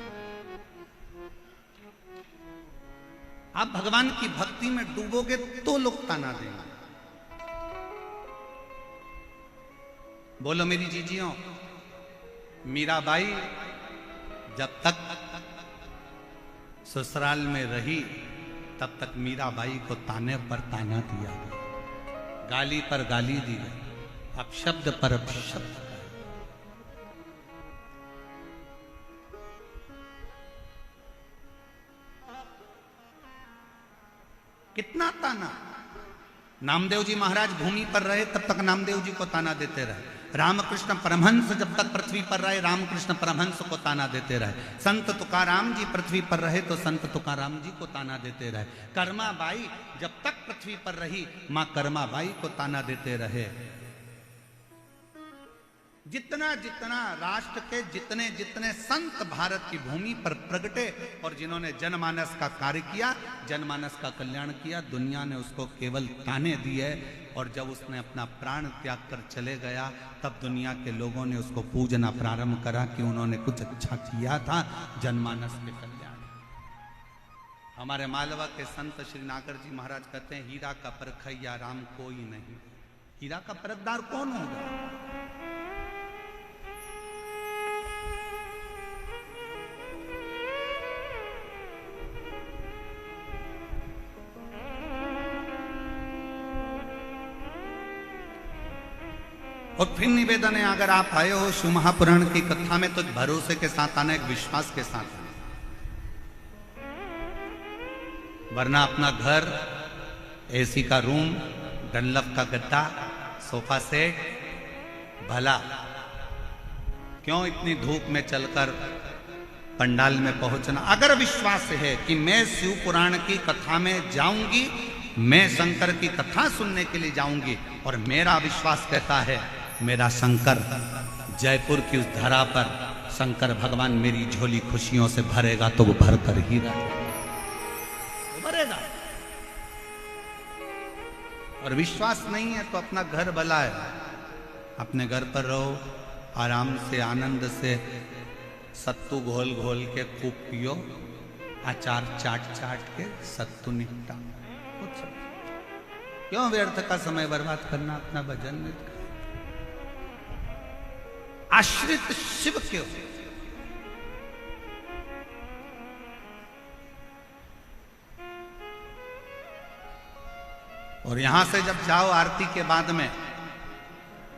आप भगवान की भक्ति में डूबोगे तो लोग ताना देंगे। बोलो मेरी जीजियों, मीराबाई जब तक ससुराल में रही तब तक मीराबाई को ताने पर ताना दिया गया, गाली पर गाली दी गई, अपशब्द पर अपशब्द। कितना ताना। नामदेव जी महाराज भूमि पर रहे तब तक नामदेव जी को ताना देते रहे। रामकृष्ण परमहंस जब तक पृथ्वी पर रहे, रामकृष्ण परमहंस को ताना देते रहे। संत तुकाराम जी पृथ्वी पर रहे तो संत तुकाराम जी को ताना देते रहे। कर्माबाई जब तक पृथ्वी पर रही, मां कर्माबाई को ताना देते रहे। जितना जितना राष्ट्र के जितने जितने संत भारत की भूमि पर प्रगटे और जिन्होंने जनमानस का कार्य किया, जनमानस का कल्याण किया, दुनिया ने उसको केवल ताने दिए। और जब उसने अपना प्राण त्याग कर चले गया, तब दुनिया के लोगों ने उसको पूजना प्रारंभ करा कि उन्होंने कुछ अच्छा किया था जनमानस के कल्याण। हमारे मालवा के संत श्री नागर जी महाराज कहते हैं, हीरा का परखैया राम कोई नहीं। हीरा का परखदार कौन होगा? और फिर निवेदन है, अगर आप आए हो शिव महापुराण की कथा में तो भरोसे के साथ आना, एक विश्वास के साथ आना, वरना अपना घर, एसी का रूम, डनलप का गद्दा, सोफा सेट, भला क्यों इतनी धूप में चलकर पंडाल में पहुंचना। अगर विश्वास है कि मैं शिव पुराण की कथा में जाऊंगी, मैं शंकर की कथा सुनने के लिए जाऊंगी, और मेरा विश्वास कहता है मेरा शंकर जयपुर की उस धरा पर शंकर भगवान मेरी झोली खुशियों से भरेगा तो वो भर कर ही भरेगा। और विश्वास नहीं है तो अपना घर भला है, अपने घर पर रहो, आराम से आनंद से सत्तू घोल घोल के खूब पियो, अचार चाट चाट के सत्तू निपटा। क्यों व्यर्थ का समय बर्बाद करना अपना भजन में? आश्रित शिव क्यों? और यहां से जब जाओ आरती के बाद में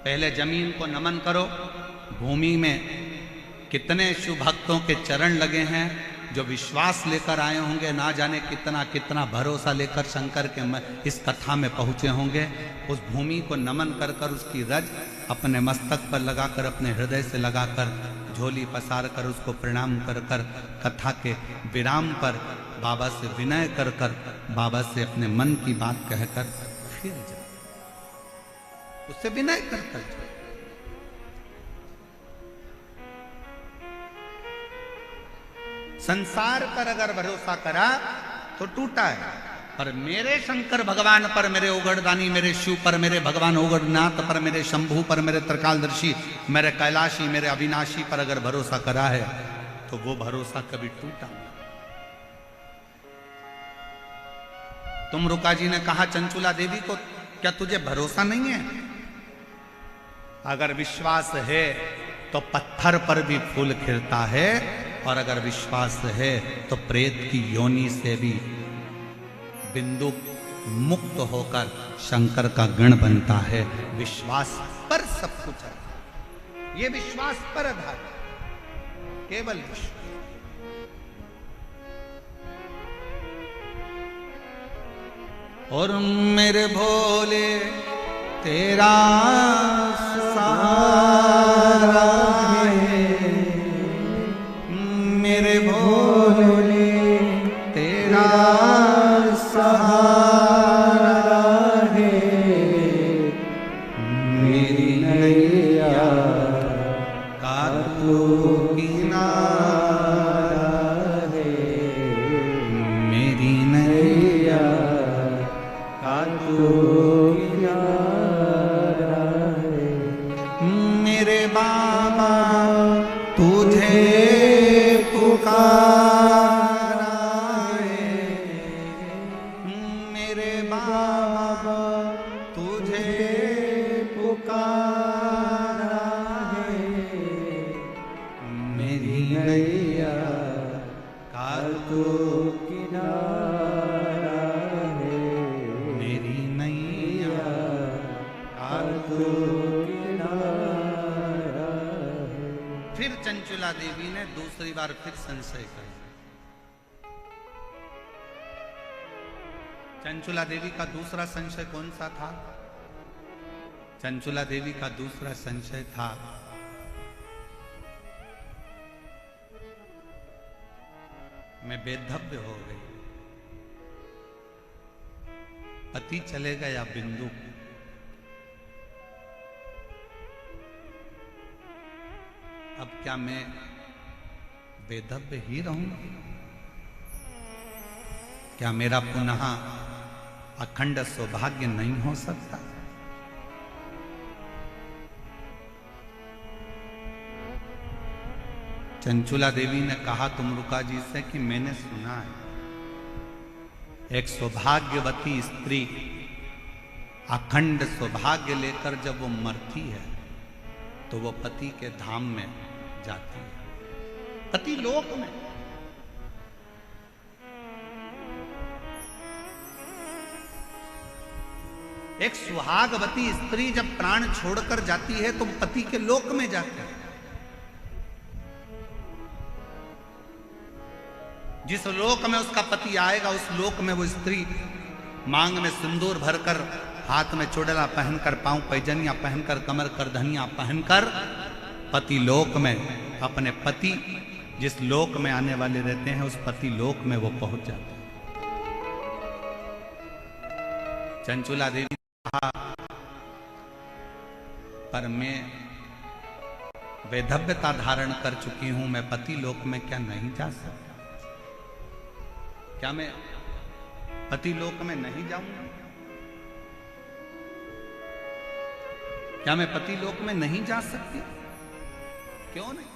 पहले जमीन को नमन करो। भूमि में कितने शिव भक्तों के चरण लगे हैं जो विश्वास लेकर आए होंगे, ना जाने कितना कितना भरोसा लेकर शंकर के इस कथा में पहुंचे होंगे। उस भूमि को नमन कर कर उसकी रज अपने मस्तक पर लगाकर, अपने हृदय से लगाकर, झोली पसार कर उसको प्रणाम कर कर, कथा के विराम पर बाबा से विनय कर कर, बाबा से अपने मन की बात कहकर फिर जाओ, उससे विनय कर कर जाओ। संसार पर अगर भरोसा करा तो टूटा है, पर मेरे शंकर भगवान पर, मेरे ओगड़दानी, मेरे शिव पर, मेरे भगवान ओगड़नाथ पर, मेरे शंभू पर, मेरे त्रिकालदर्शी, मेरे कैलाशी, मेरे अविनाशी पर अगर भरोसा करा है तो वो भरोसा कभी टूटा। तुम रुका जी ने कहा चंचुला देवी को, क्या तुझे भरोसा नहीं है? अगर विश्वास है तो पत्थर पर भी फूल खिलता है, और अगर विश्वास है तो प्रेत की योनि से भी बिंदु मुक्त होकर शंकर का गण बनता है। विश्वास पर सब कुछ है, ये विश्वास पर आधार, केवल विश्वास। और मेरे भोले तेरा सहारा है, मेरे भोले तेरा सहारा है, मेरी नैया का तू किनारा है, मेरी नैया का तू किनारा है। मेरे बाबा तुझे पुकारा है, मेरे बाबा तुझे पुकारा है, मेरी नैया का तू किनारा है, मेरी नैया का तू किनारा है। फिर चंचुला देवी ने दूसरी बार फिर संशय कर। चंचुला देवी का दूसरा संशय कौन सा था? चंचुला देवी का दूसरा संशय था, मैं बेधव्य हो गई, पति चले गया बिंदु, अब क्या मैं बेधव्य ही रहूंगी? क्या मेरा पुनः अखंड सौभाग्य नहीं हो सकता? चंचुला देवी ने कहा तुमरुका जी से कि मैंने सुना है एक सौभाग्यवती स्त्री अखंड सौभाग्य लेकर जब वो मरती है तो वो पति के धाम में जाती है, पति लोक में। एक सुहागवती स्त्री जब प्राण छोड़कर जाती है तो पति के लोक में जाती है। जिस लोक में उसका पति आएगा उस लोक में वो स्त्री मांग में सिंदूर भरकर, हाथ में चुड़ला पहनकर, पांव पैजनिया पहनकर, कमर कर धनिया पहनकर पति लोक में अपने पति जिस लोक में आने वाले रहते हैं उस पति लोक में वो पहुंच जाते हैं। चंचुला देवी ने कहा पर मैं वैधव्यता धारण कर चुकी हूं, मैं पति लोक में क्या नहीं जा सकता? क्या मैं पति लोक में नहीं जाऊंगा? क्या मैं पति लोक में नहीं जा सकती? क्यों नहीं?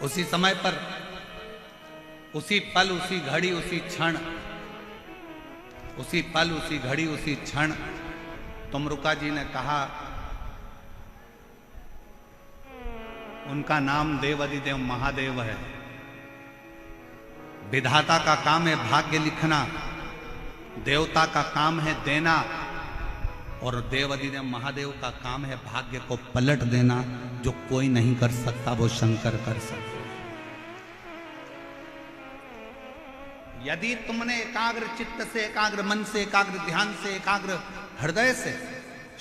उसी समय पर, उसी पल, उसी घड़ी, उसी क्षण, उसी पल, उसी घड़ी, उसी क्षण तुमरुका जी ने कहा, उनका नाम देवाधिदेव महादेव है। विधाता का काम है भाग्य लिखना, देवता का काम है देना, और देवाधिदेव महादेव का काम है भाग्य को पलट देना। जो कोई नहीं कर सकता वो शंकर कर सकता। यदि तुमने एकाग्र चित्त से, एकाग्र मन से, एकाग्र ध्यान से, एकाग्र हृदय से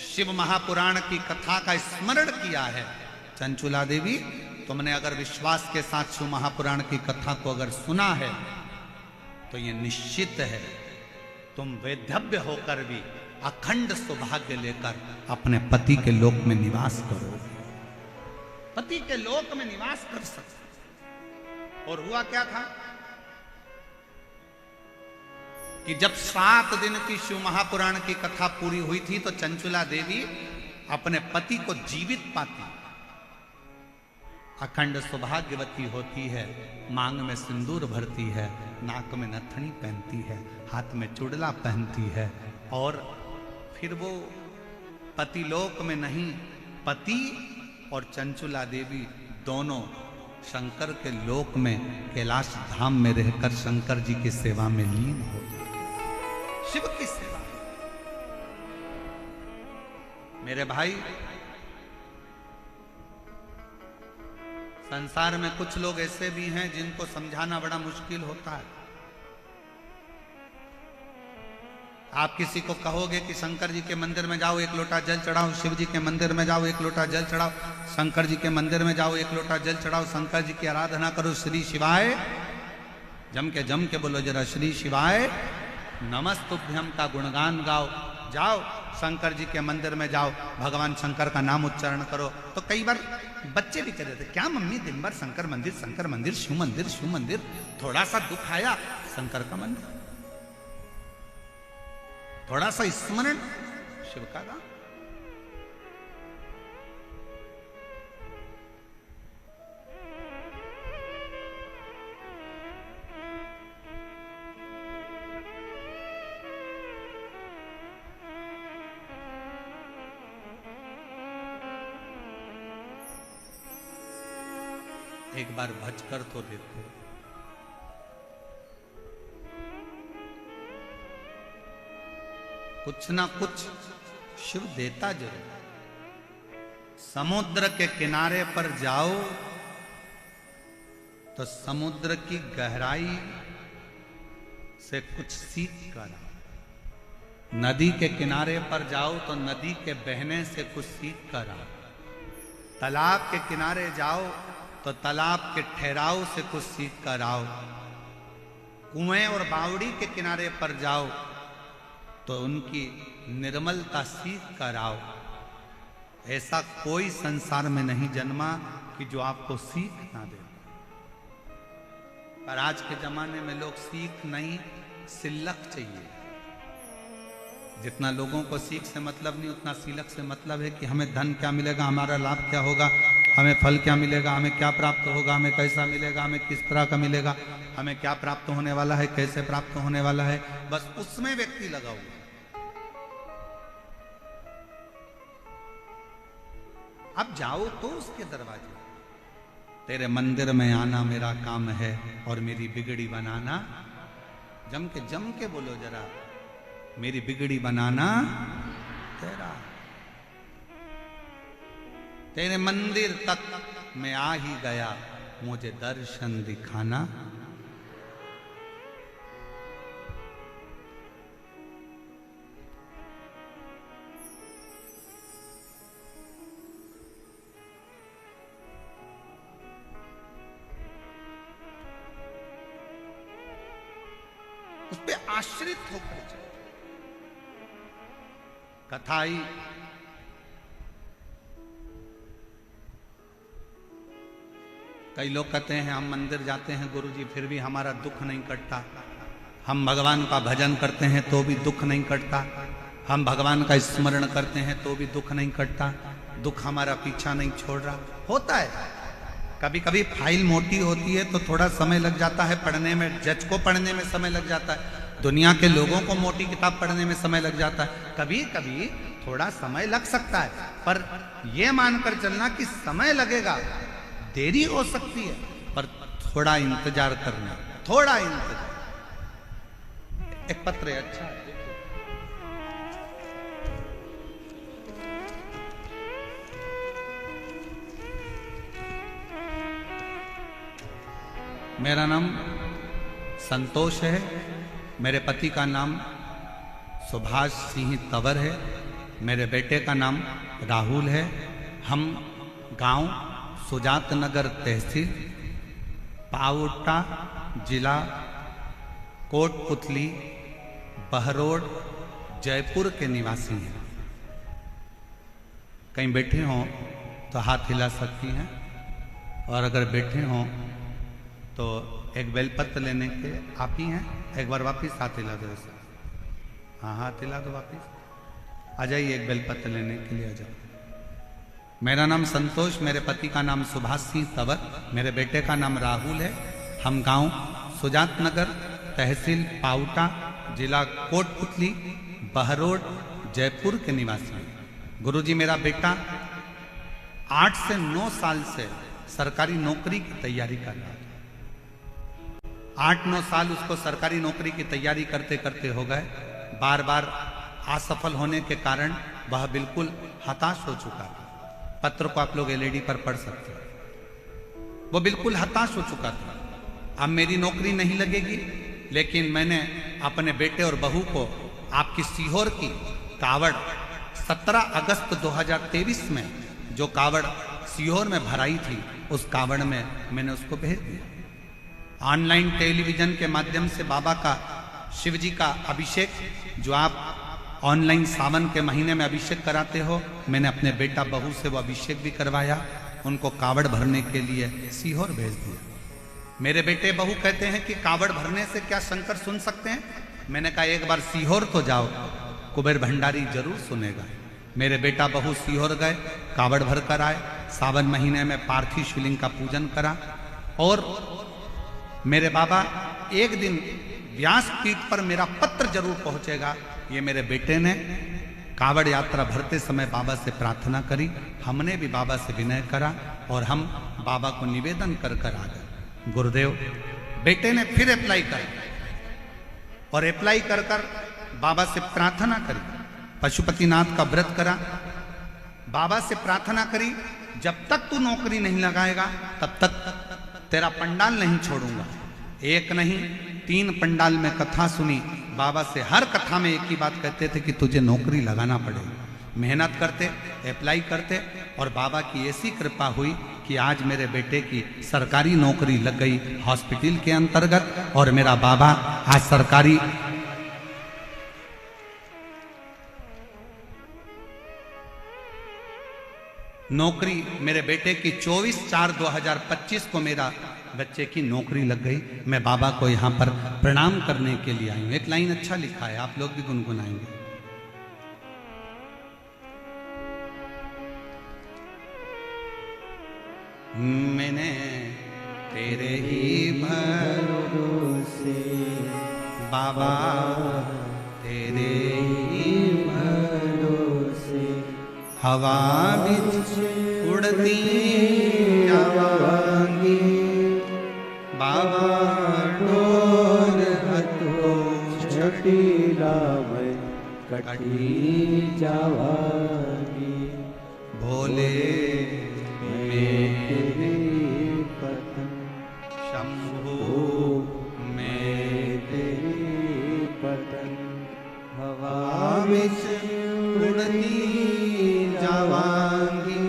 शिव महापुराण की कथा का स्मरण किया है, चंचुला देवी, तुमने अगर विश्वास के साथ शिव महापुराण की कथा को अगर सुना है, तो ये निश्चित है तुम वैधव्य होकर भी अखंड सौभाग्य लेकर अपने पति के लोक में निवास करोगे, पति के लोक में निवास कर सकते। और हुआ क्या था कि जब 7 दिन की शिव महापुराण की कथा पूरी हुई थी, तो चंचुला देवी अपने पति को जीवित पाती, अखंड सौभाग्यवती होती है, मांग में सिंदूर भरती है, नाक में नथनी पहनती है, हाथ में चुड़ला पहनती है, और फिर वो पतिलोक में नहीं, पति और चंचुला देवी दोनों शंकर के लोक में कैलाश धाम में रहकर शंकर जी की सेवा में लीन हो गए, शिव की सेवा। मेरे भाई, संसार में कुछ लोग ऐसे भी हैं जिनको समझाना बड़ा मुश्किल होता है। आप किसी को कहोगे कि शंकर जी के मंदिर में जाओ, 1 लोटा जल चढ़ाओ, शिव जी के मंदिर में जाओ, 1 लोटा जल चढ़ाओ, शंकर जी के मंदिर में जाओ, 1 लोटा जल चढ़ाओ, शंकर जी की आराधना करो, श्री शिवाय, जम के बोलो जरा, श्री शिवाय नमस्तुभ्यम का गुणगान गाओ, जाओ शंकर जी के मंदिर में जाओ, भगवान शंकर का नाम उच्चारण करो। तो कई बार बच्चे भी कहते थे, क्या मम्मी दिन भर शंकर मंदिर, शंकर मंदिर, शिव मंदिर, शिव मंदिर, थोड़ा सा दुख आया शंकर का मंदिर, थोड़ा सा स्मरण शिव का गान। एक बार भज कर तो देखो, कुछ ना कुछ शिव देता जरूर। समुद्र के किनारे पर जाओ तो समुद्र की गहराई से कुछ सीख कर आओ, नदी के किनारे पर जाओ तो नदी के बहने से कुछ सीख कर आओ, तालाब के किनारे जाओ तो तालाब के ठहराव से कुछ सीख कर आओ, कुएं और बावड़ी के किनारे पर जाओ तो उनकी निर्मलता सीख कर आओ। ऐसा कोई संसार में नहीं जन्मा कि जो आपको सीख ना दे। पर आज के जमाने में लोग सीख नहीं, सिलक चाहिए। जितना लोगों को सीख से मतलब नहीं, उतना सिलक से मतलब है कि हमें धन क्या मिलेगा, हमारा लाभ क्या होगा, हमें फल क्या मिलेगा, हमें क्या प्राप्त होगा, हमें कैसा मिलेगा, हमें किस तरह का मिलेगा, हमें क्या प्राप्त होने वाला है, कैसे प्राप्त होने वाला है, बस उसमें व्यक्ति लगा हुआ। अब जाओ तो उसके दरवाजे, तेरे मंदिर में आना मेरा काम है और मेरी बिगड़ी बनाना, जम के बोलो जरा, मेरी बिगड़ी बनाना तेरा। तेरे मंदिर तक मैं आ ही गया, मुझे दर्शन दिखाना। उस पे आश्रित होकर चलो। कथा आई, कई लोग कहते हैं हम मंदिर जाते हैं गुरुजी फिर भी हमारा दुख नहीं कटता, हम भगवान का भजन करते हैं तो भी दुख नहीं कटता। हम भगवान का स्मरण करते हैं तो भी दुख नहीं कटता, दुख हमारा पीछा नहीं छोड़ रहा। होता है कभी कभी फाइल मोटी होती है तो थोड़ा समय लग जाता है पढ़ने में, जज को पढ़ने में समय लग जाता है, दुनिया के लोगों को मोटी किताब पढ़ने में समय लग जाता है, कभी कभी थोड़ा समय लग सकता है, पर यह मानकर चलना कि समय लगेगा, देरी हो सकती है, पर थोड़ा इंतजार करना, थोड़ा इंतजार। एक पत्र है, अच्छा है, मेरा नाम संतोष है, मेरे पति का नाम सुभाष सिंह तंवर है, मेरे बेटे का नाम राहुल है। हम गांव सुजात नगर तहसील पावटा जिला कोटपुतली बहरोड जयपुर के निवासी हैं। कहीं बैठे हों तो हाथ हिला सकती हैं, और अगर बैठे हों तो एक बेलपत्र लेने के आप ही हैं, एक बार वापिस हाथ हिला दो ऐसे, हाँ हाथ हिला दो वापिस, आ जाइए एक बेलपत्र लेने के लिए आ जाओ। मेरा नाम संतोष, मेरे पति का नाम सुभाष सिंह तंवर, मेरे बेटे का नाम राहुल है। हम गांव सुजात नगर तहसील पावटा जिला कोटपुतली बहरोड जयपुर के निवासी हैं। गुरुजी मेरा बेटा 8 से 9 साल से सरकारी नौकरी की तैयारी कर रहा था। 8-9 साल उसको सरकारी नौकरी की तैयारी करते करते हो गए। बार बार असफल होने के कारण वह बिल्कुल हताश हो चुका था। पत्र को आप लोग एलईडी पर पढ़ सकते हैं। वो बिल्कुल हताश हो चुका था, अब मेरी नौकरी नहीं लगेगी। लेकिन मैंने अपने बेटे और बहू को आपकी सीहोर की कावड़ 17 अगस्त 2023 में जो कावड़ सीहोर में भराई थी, उस कावड़ में मैंने उसको भेज दिया। ऑनलाइन टेलीविजन के माध्यम से बाबा का, शिव जी का अभिषेक, जो आप ऑनलाइन सावन के महीने में अभिषेक कराते हो, मैंने अपने बेटा बहू से वो अभिषेक भी करवाया, उनको कावड़ भरने के लिए सीहोर भेज दिया। मेरे बेटे बहू कहते हैं कि कावड़ भरने से क्या शंकर सुन सकते हैं? मैंने कहा एक बार सीहोर तो जाओ, कुबेर भंडारी जरूर सुनेगा। मेरे बेटा बहू सीहोर गए, कावड़ भर कर आए, सावन महीने में पार्थिव शिवलिंग का पूजन करा। और मेरे बाबा एक दिन व्यासपीठ पर मेरा पत्र जरूर पहुंचेगा, ये मेरे बेटे ने कावड़ यात्रा भरते समय बाबा से प्रार्थना करी। हमने भी बाबा से विनय करा और हम बाबा को निवेदन कर कर आ गए। गुरुदेव, बेटे ने फिर अप्लाई करा और अप्लाई कर कर बाबा से प्रार्थना करी, पशुपतिनाथ का व्रत करा, बाबा से प्रार्थना करी, जब तक तू नौकरी नहीं लगाएगा तब तक तेरा पंडाल नहीं छोड़ूंगा। एक नहीं 3 पंडाल में कथा सुनी, बाबा से हर कथा में एक ही बात कहते थे कि तुझे नौकरी लगाना पड़ेगा। मेहनत करते, अप्लाई करते, और बाबा की ऐसी कृपा हुई कि आज मेरे बेटे की सरकारी नौकरी लग गई हॉस्पिटल के अंतर्गत। और मेरा बाबा आज सरकारी नौकरी, मेरे बेटे की 24/4/2025 को मेरा बच्चे की नौकरी लग गई। मैं बाबा को यहाँ पर प्रणाम करने के लिए आई हूँ। एक लाइन अच्छा लिखा है, आप लोग भी गुनगुनाएंगे। मैंने तेरे ही भरोसे बाबा, तेरे ही भरोसे हवा बिच उड़ती जावांगी, बाबा डोर हथो छटीला में कटी जावांगी। भोले मेरे पतन शंभु में तेरे पतन हवा बिच उड़ती जावांगी,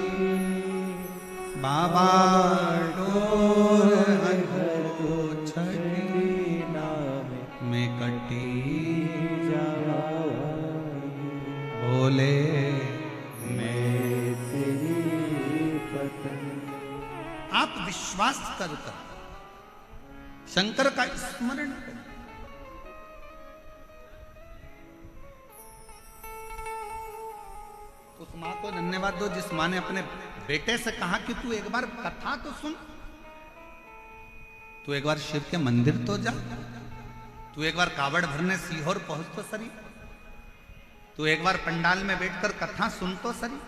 बाबा डोर हथो छटीला में कटी जावांगी। भोले आप विश्वास कर शंकर का स्मरण करें। को धन्यवाद दो जिस माँ ने अपने बेटे से कहा कि तू एक बार कथा तो सुन, तू एक बार शिव के मंदिर तो जा, तू एक बार कावड़ भरने सीहोर पहुंच तो सरी, तू एक बार पंडाल में बैठकर कथा सुन तो सरी।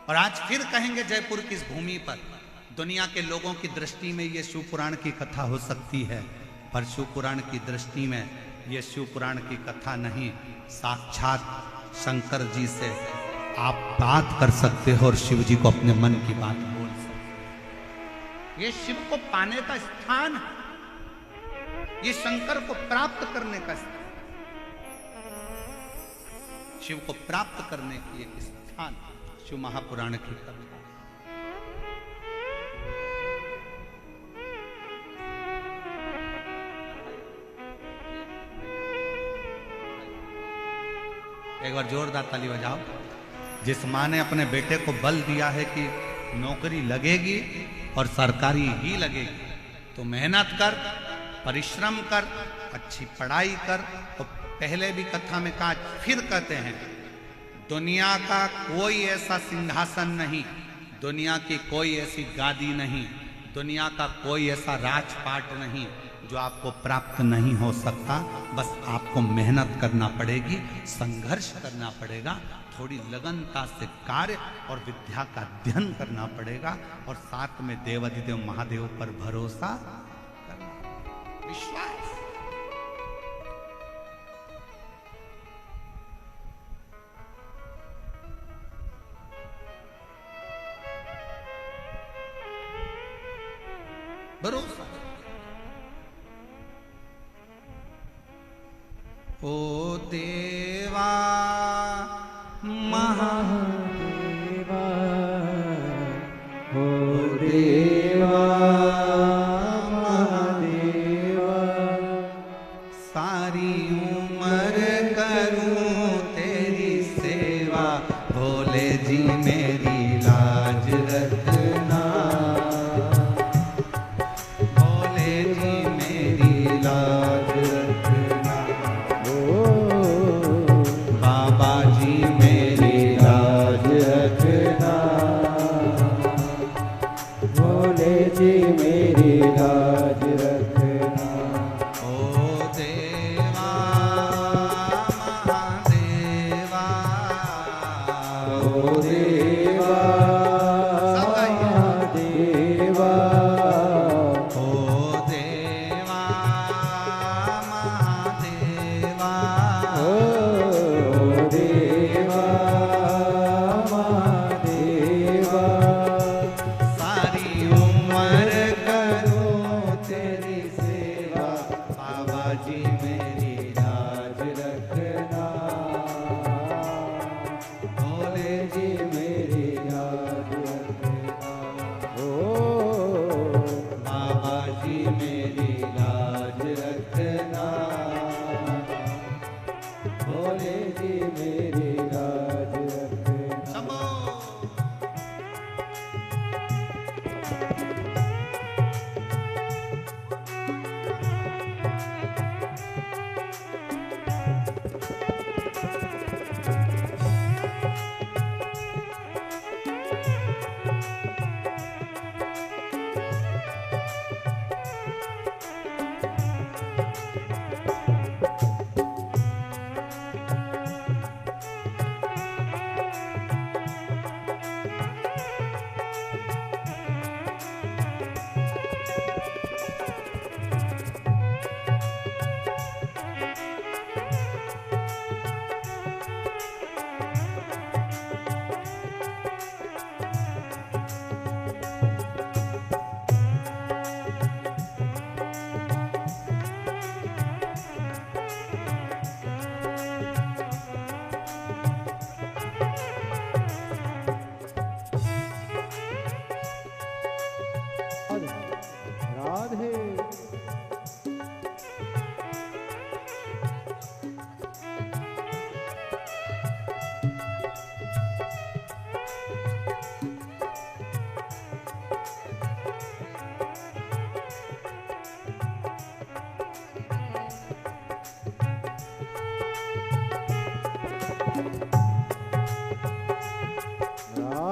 और आज फिर कहेंगे जयपुर की इस भूमि पर दुनिया के लोगों की दृष्टि में ये शिव पुराण की कथा हो सकती है, पर शिव पुराण की दृष्टि में ये शिव पुराण की कथा नहीं, साक्षात शंकर जी से आप बात कर सकते हो और शिव जी को अपने मन की बात बोल सकते। ये शिव को पाने का स्थान है, ये शंकर को प्राप्त करने का स्थान, शिव को प्राप्त करने की एक स्थान शिव महापुराण की कथा। एक बार जोरदार ताली बजाओ। जिस माँ ने अपने बेटे को बल दिया है कि नौकरी लगेगी और सरकारी ही लगेगी, तो मेहनत कर, परिश्रम कर, अच्छी पढ़ाई कर। और पहले भी कथा में कहा, फिर कहते हैं, दुनिया का कोई ऐसा सिंहासन नहीं, दुनिया की कोई ऐसी गादी नहीं, दुनिया का कोई ऐसा राजपाट नहीं जो आपको प्राप्त नहीं हो सकता। बस आपको मेहनत करना पड़ेगी, संघर्ष करना पड़ेगा, थोड़ी लगनता से कार्य और विद्या का अध्ययन करना पड़ेगा, और साथ में देवाधिदेव महादेव पर भरोसा करना, विश्वास। भरोसा। ओ देवा महादेवा, ओ देवा महादेवा, सारी उम्र करूं तेरी सेवा, भोले जी मेरी लाज रखना, भोले जी मेरी लाज रखना, बाबा जी मेरी लाज रखना, भोले जी मेरी लाज रखना। ओ देवा महादेवा, ओ देवा महादेवा, ओ देवा महादेवा, ओ देवा महादेवा, सारी उम्र करूं तेरी सेवा, बाबा जी मेरी लाज रखना, भोले जी मेरी लाज रखना, ओ बाबा जी मेरी लाज रखना, भोले जी मेरी लाज रखना। शंभो।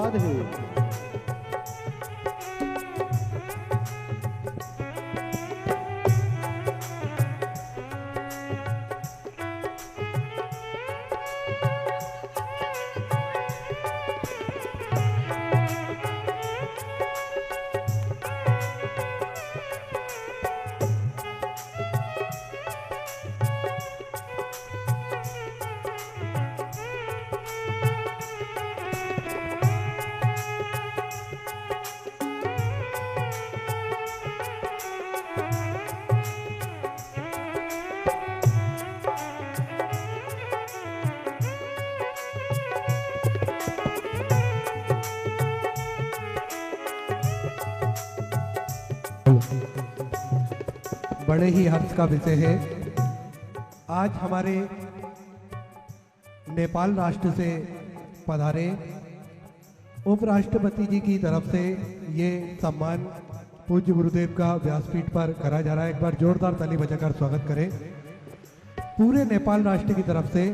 राधे। बड़े ही हर्ष का विषय है। आज हमारे नेपाल राष्ट्र से पधारे उपराष्ट्रपति जी की तरफ से ये सम्मान पूज्य गुरुदेव का व्यासपीठ पर करा जा रहा है। एक बार जोरदार ताली बजाकर स्वागत करें पूरे नेपाल राष्ट्र की तरफ से।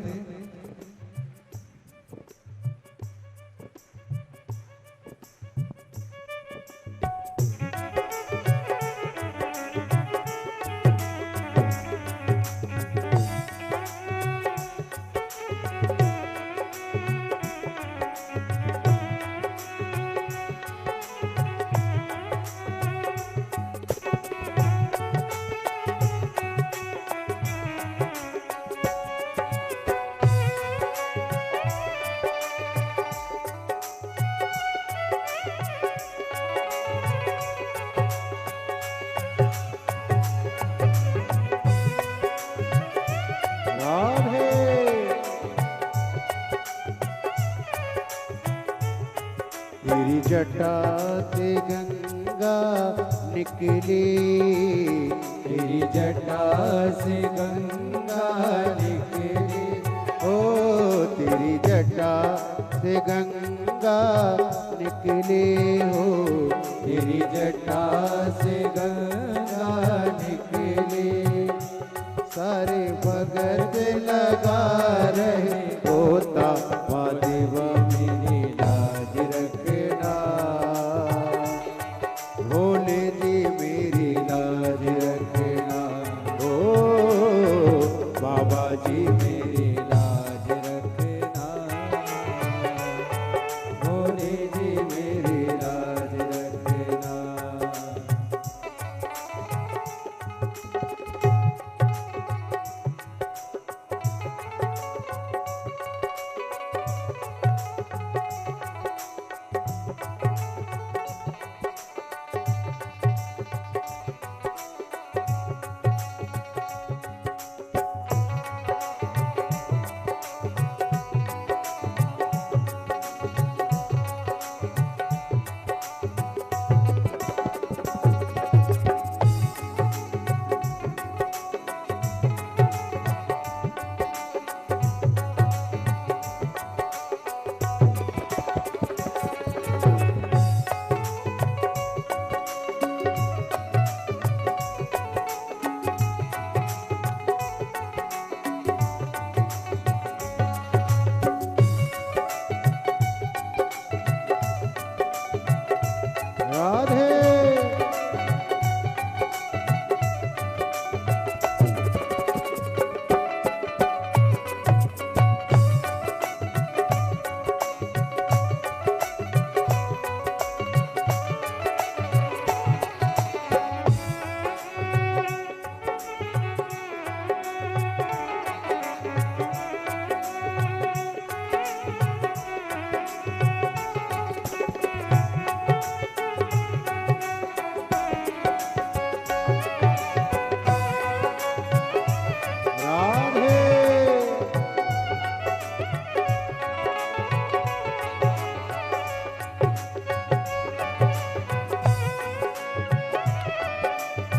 तेरी जटा से गंगा निकली, तेरी जटा से गंगा निकली, ओ तेरी जटा से गंगा निकली हो, तेरी जटा से गंगा निकली। सारे भगत लगा रहे होता महादेव मेरी लाज रखना, भोले जी मेरी लाज रखना, ओ बाबा जी मेरी लाज रखना, भोले जी मेरी लाज रखना।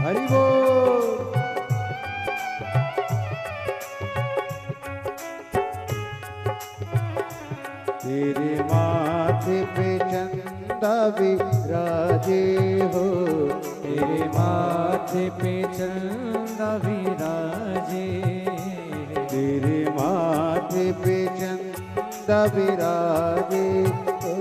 हरि बोल। तेरे माथे पे चंदा विराजे हो, तेरे माथे पे चंदा विराजे, तेरे माथे पे चंदा विराजे हो,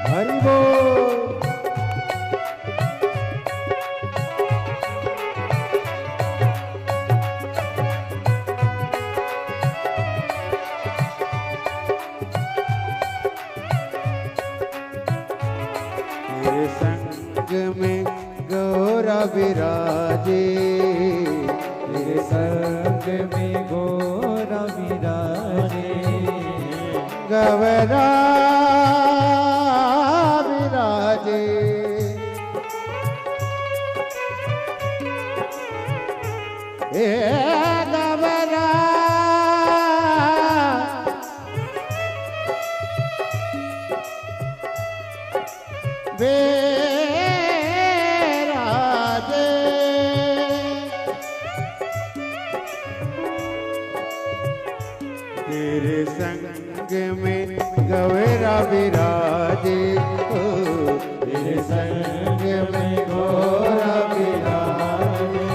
हरि बोल। तेरे संग में गौरा विराजे, तेरे संग में गौरा विराजे, गवरा विराजे, ए गवरा विराजे, तेरे संग में गौरा विराजे, ओ तेरे संग में गौरा विराजे,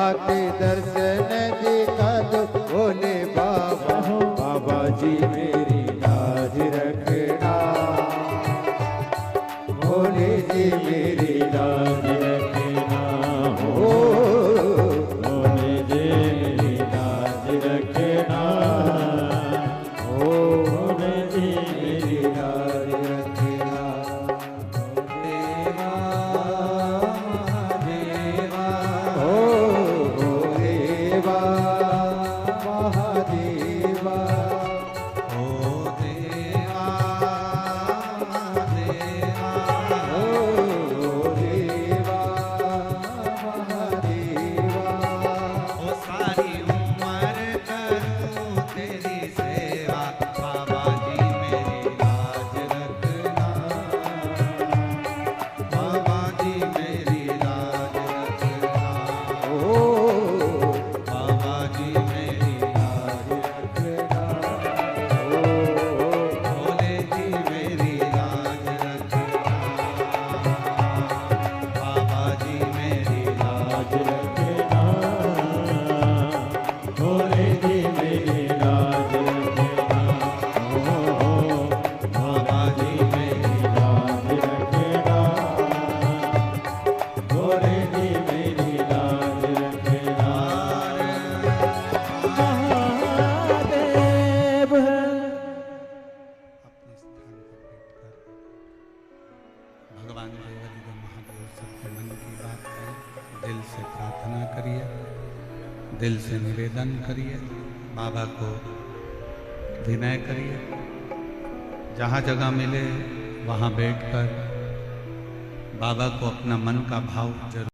आते दर्शन दिखा दो बोले बाबा, बाबा जी मेरी लाज रखना, भोले जी मेरी लाज रखना, हो भोले जी मेरी लाज रखना, हो भोले जी मेरी लाज रखना। देवा महादेवा, हो देवा महादेवा, ओ देवा देवा, हो देवा महादेवा, ओ सारी उम्र करूं तेरी सेवा, बाबा जी मेरी लाज रखना, बाबा जी मेरी लाज रखना, हो बाबा जी मेरी लाज रखना, हो भोले जी मेरी लाज रखना, बाबा जी मेरी लाज रखना, भोले जी मेरी लाज रखना, हो बाबा जी मेरी लाज रखना, भोले जी मेरी लाज रखना। महादेव अपने स्थान पर बैठकर भगवान देवादिदेव महादेव सबके मन की बात करें, दिल से प्रार्थना करिए, दिल से निवेदन करिए, बाबा को विनय करिए, जहाँ जगह मिले वहाँ बैठकर बाबा को अपना मन का भाव जरूर